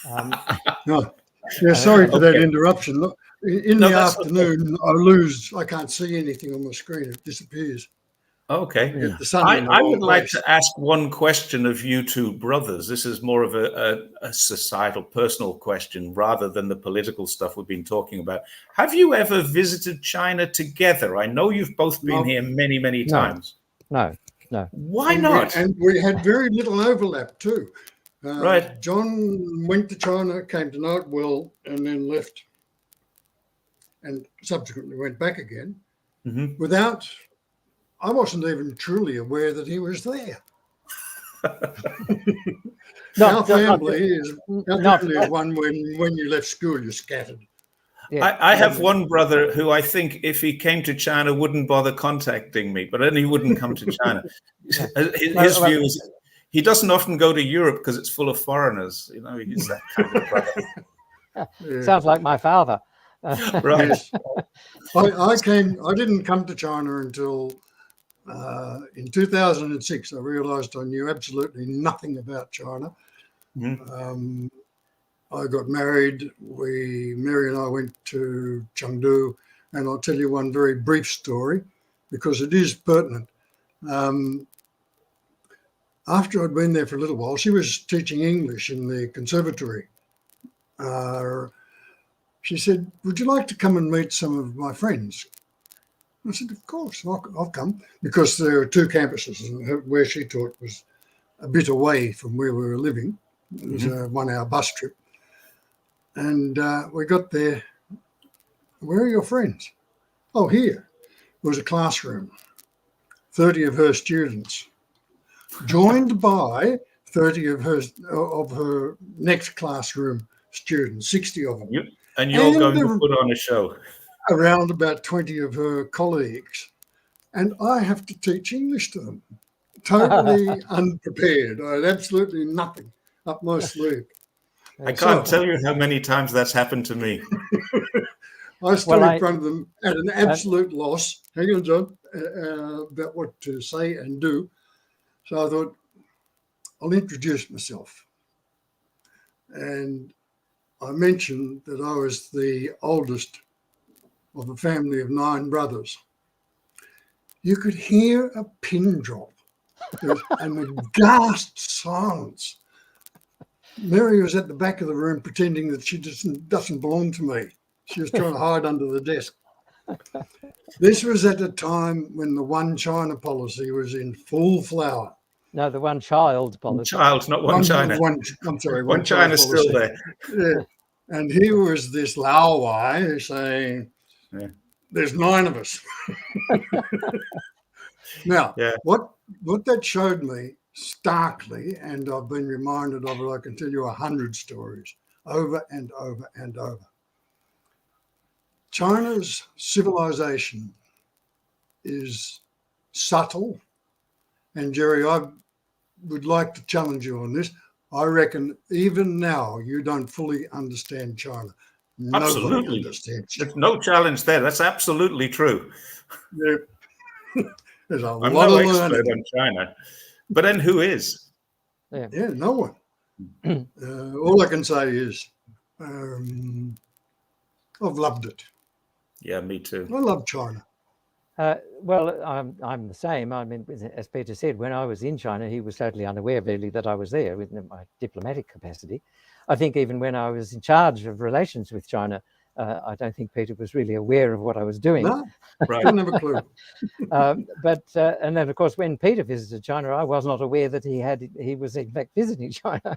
Sorry for that interruption. Look, in the afternoon, I can't see anything on my screen. It disappears. Okay. I would like to ask one question of you two brothers. This is more of a societal, personal question rather than the political stuff we've been talking about. Have you ever visited China together? I know you've both been here many, many times. No. Why not? And we had very little overlap too. Right. John went to China, came to know it well, and then left. And subsequently went back again without... I wasn't even truly aware that he was there. Our family is one when you left school, you scattered. Yeah. I have one brother who I think if he came to China wouldn't bother contacting me, but then he wouldn't come to China. His view is he doesn't often go to Europe because it's full of foreigners. You know, he's that kind of brother. Sounds like my father. Right. Yes. I didn't come to China until in 2006. I realized I knew absolutely nothing about China. I got married. Mary and I went to Chengdu, and I'll tell you one very brief story because it is pertinent. After I'd been there for a little while, she was teaching English in the conservatory. She said, "Would you like to come and meet some of my friends?" I said, "Of course, I'll come," because there are two campuses, and where she taught was a bit away from where we were living. It was a 1-hour bus trip. And we got there. "Where are your friends?" "Oh, here." It was a classroom, 30 of her students, joined by 30 of her next classroom students, 60 of them. Yep. And you're going to put on a show. Around about 20 of her colleagues. And I have to teach English to them. Totally unprepared. I had absolutely nothing up my sleeve. I can't tell you how many times that's happened to me. I stood in front of them at an absolute loss. Hang on, John, about what to say and do. So I thought, I'll introduce myself. And I mentioned that I was the oldest of a family of 9 brothers. You could hear a pin drop and a gasped silence. Mary was at the back of the room pretending that she doesn't belong to me. She was trying to hide under the desk. This was at a time when the one China policy was in full flower. No, the one-child policy. Child, not one China. I'm sorry, One China's still policy. there. Yeah. And he was this Laowai saying, Yeah. there's 9 of us. Now, Yeah. what that showed me starkly, and I've been reminded of it, I can tell you 100 stories over and over and over. China's civilization is subtle. And Jerry, I would like to challenge you on this. I reckon even now you don't fully understand China. Nobody Absolutely. understands China. There's no challenge there. That's absolutely true. Yeah. There's a I'm lot no of expert learning. on China. But then who is? Yeah, no one. All I can say is I've loved it. Yeah, me too. I love China. Well, I'm the same. I mean, as Peter said, when I was in China, he was totally unaware, really, that I was there within my diplomatic capacity. I think even when I was in charge of relations with China, I don't think Peter was really aware of what I was doing. No, Right. didn't have a clue. And then, of course, when Peter visited China, I was not aware that he was in fact visiting China.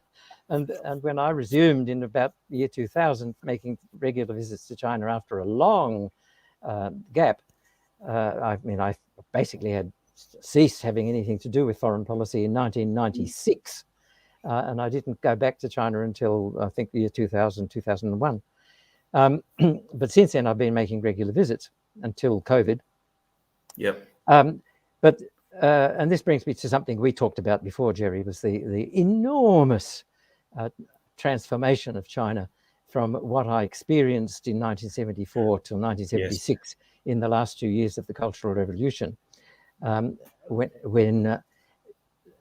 And when I resumed in about the year 2000, making regular visits to China after a long gap, I basically had ceased having anything to do with foreign policy in 1996. And I didn't go back to China until I think the year 2000, 2001. But since then, I've been making regular visits until COVID. Yep. And this brings me to something we talked about before, Jerry, was the enormous transformation of China from what I experienced in 1974 till 1976 in the last 2 years of the Cultural Revolution, when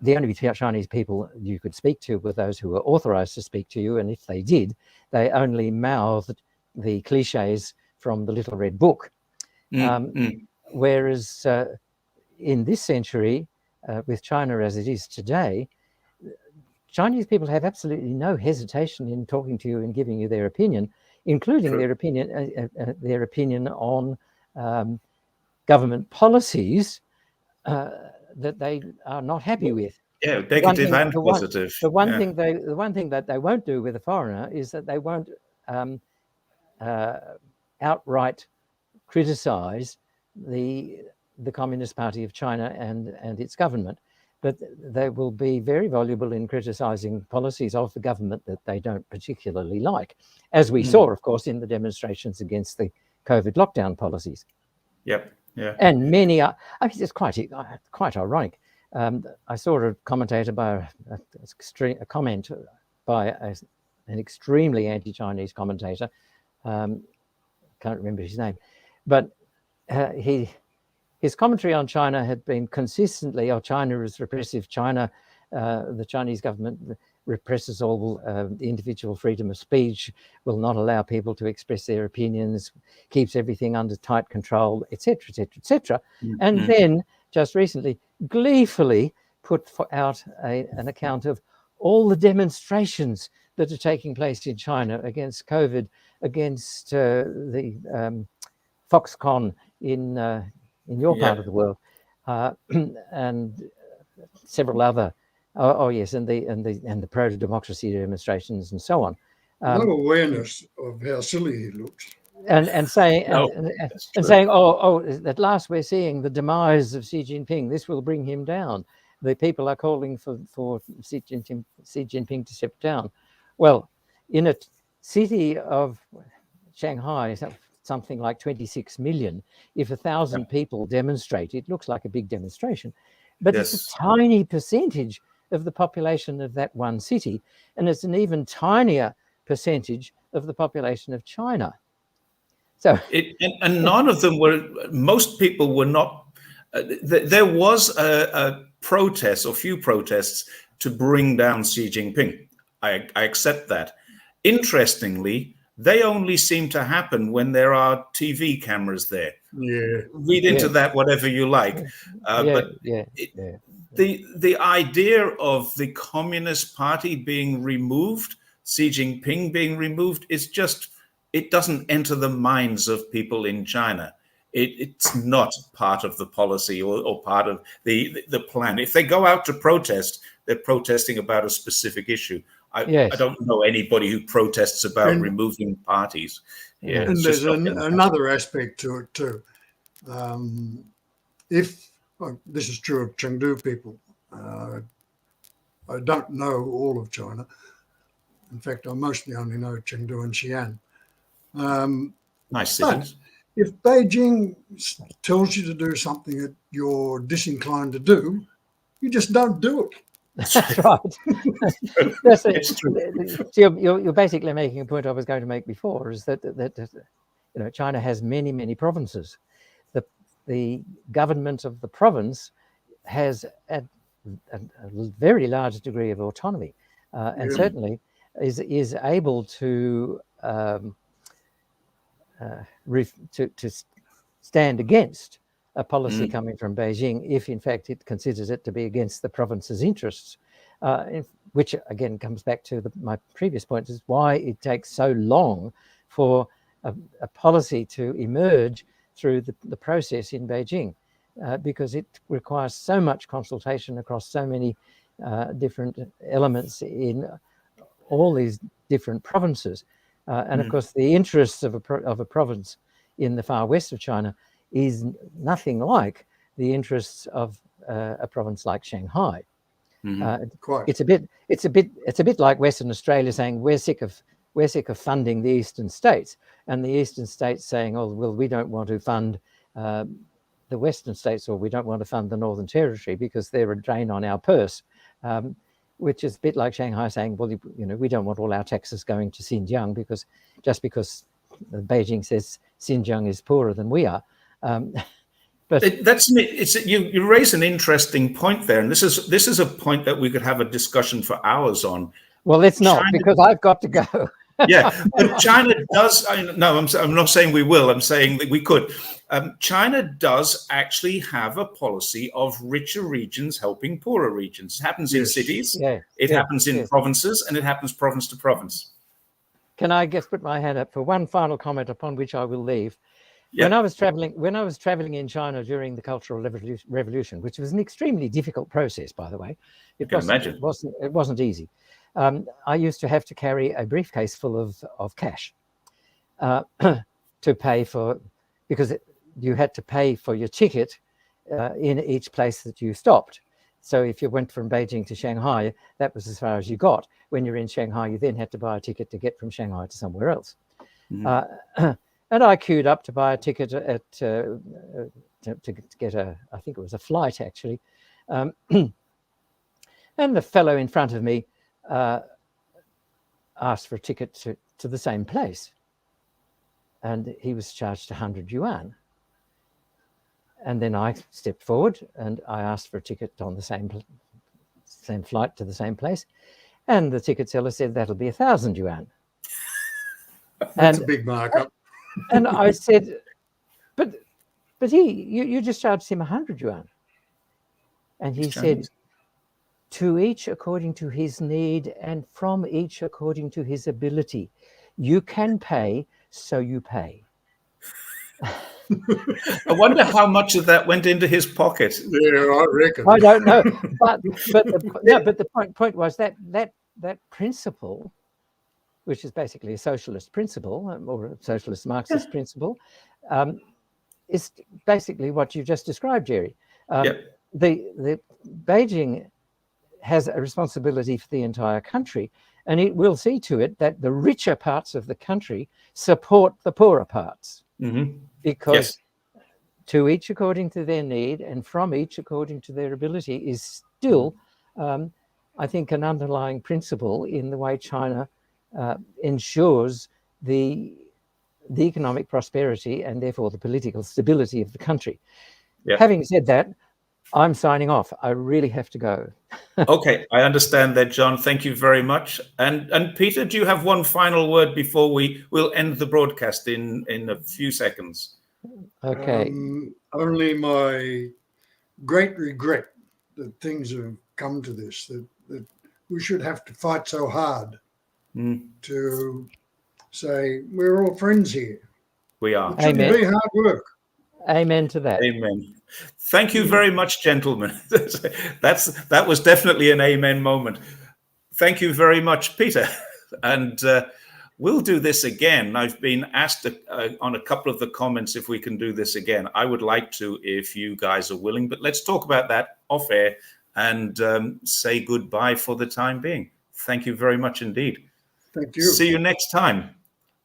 the only Chinese people you could speak to were those who were authorized to speak to you, and if they did, they only mouthed the cliches from the Little Red Book. Whereas in this century, with China as it is today, Chinese people have absolutely no hesitation in talking to you and giving you their opinion, including True. their opinion on government policies that they are not happy with. Yeah, negative and positive. The one thing that they won't do with a foreigner is that they won't outright criticize the Communist Party of China and its government, but they will be very voluble in criticizing policies of the government that they don't particularly like, as we saw, of course, in the demonstrations against the COVID lockdown policies. Yep. Yeah. And many are. I mean, it's quite ironic. I saw a commentator by a comment by an extremely anti-Chinese commentator. Can't remember his name, but his commentary on China had been consistently, "Oh, China is repressive. China, the Chinese government represses all individual freedom of speech, will not allow people to express their opinions, keeps everything under tight control, etc., etc., etc." And then just recently, gleefully put out an account of all the demonstrations that are taking place in China against COVID, against the Foxconn in your part of the world, and several other. Oh yes, and the pro-democracy demonstrations and so on. No awareness of how silly he looks. And saying saying, oh, at last we're seeing the demise of Xi Jinping. This will bring him down. The people are calling for Xi Jinping to step down. Well, in a city of Shanghai, something like 26 million, if 1,000 people demonstrate, it looks like a big demonstration, but it's a tiny percentage of the population of that one city, and it's an even tinier percentage of the population of China. So, and none of them were. Most people were not. There was a protest or few protests to bring down Xi Jinping. I accept that. Interestingly, they only seem to happen when there are TV cameras there. Yeah. Read into that whatever you like. The idea of the Communist Party being removed, Xi Jinping being removed, is just, it doesn't enter the minds of people in China. It's not part of the policy or part of the plan. If they go out to protest, they're protesting about a specific issue. I don't know anybody who protests about removing parties. Yeah, and there's another aspect to it too. This is true of Chengdu people, I don't know all of China. In fact, I mostly only know Chengdu and Xi'an. Nice cities. If Beijing tells you to do something that you're disinclined to do, you just don't do it. That's right. It's true. So you're basically making a point I was going to make before, is that China has many provinces. The government of the province has a very large degree of autonomy, and certainly is able to stand against a policy coming from Beijing if, in fact, it considers it to be against the province's interests, which, again, comes back to my previous point, is why it takes so long for a policy to emerge through the process in Beijing, because it requires so much consultation across so many different elements in all these different provinces. And, of course, the interests of a province in the far west of China is nothing like the interests of a province like Shanghai. It's a bit like Western Australia saying we're sick of funding the eastern states, and the eastern states saying, oh well, we don't want to fund the western states, or we don't want to fund the Northern Territory because they're a drain on our purse. Which is a bit like Shanghai saying, well, we don't want all our taxes going to Xinjiang because Beijing says Xinjiang is poorer than we are. But you raise an interesting point there, and this is a point that we could have a discussion for hours on. Well, let's not, because I've got to go. Yeah, but China does. I'm not saying we will. I'm saying that we could. China does actually have a policy of richer regions helping poorer regions. It happens in cities. It happens in provinces, and it happens province to province. Can I just put my hand up for one final comment, upon which I will leave? Yeah. When I was traveling in China during the Cultural Revolution, which was an extremely difficult process, by the way, it wasn't easy. I used to have to carry a briefcase full of cash to pay for, because you had to pay for your ticket in each place that you stopped. So if you went from Beijing to Shanghai, that was as far as you got. When you're in Shanghai, you then had to buy a ticket to get from Shanghai to somewhere else. And I queued up to buy a ticket to get I think it was a flight actually. And the fellow in front of me asked for a ticket to the same place, and he was charged 100 yuan. And then I stepped forward and I asked for a ticket on the same flight to the same place, and the ticket seller said that'll be 1,000 yuan. That's a big markup. And I said, but you just charged him 100 yuan, and he said, to each according to his need, and from each according to his ability. You can pay, so you pay. I wonder how much of that went into his pocket. Yeah, I reckon. I don't know, but the point was that principle, which is basically a socialist principle or a socialist Marxist principle, is basically what you just described, Jerry. The Beijing has a responsibility for the entire country, and it will see to it that the richer parts of the country support the poorer parts, because to each according to their need and from each according to their ability is still, I think, an underlying principle in the way China ensures the economic prosperity and therefore the political stability of the country. Having said that, I'm signing off. I really have to go. Okay, I understand that, John. Thank you very much. And Peter, do you have one final word before we'll end the broadcast in a few seconds? Okay. Only my great regret that things have come to this, that we should have to fight so hard to say we're all friends here. We are. It shouldn't be hard work. Amen to that. Amen. Thank you very much, gentlemen. That was definitely an amen moment. Thank you very much, Peter. And we'll do this again. I've been asked on a couple of the comments if we can do this again. I would like to, if you guys are willing, but let's talk about that off air and say goodbye for the time being. Thank you very much indeed. Thank you. See you next time.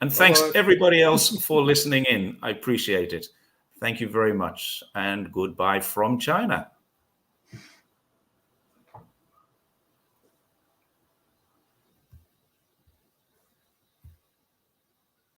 And thanks Bye-bye. everybody else for listening in. I appreciate it. Thank you very much. And goodbye from China.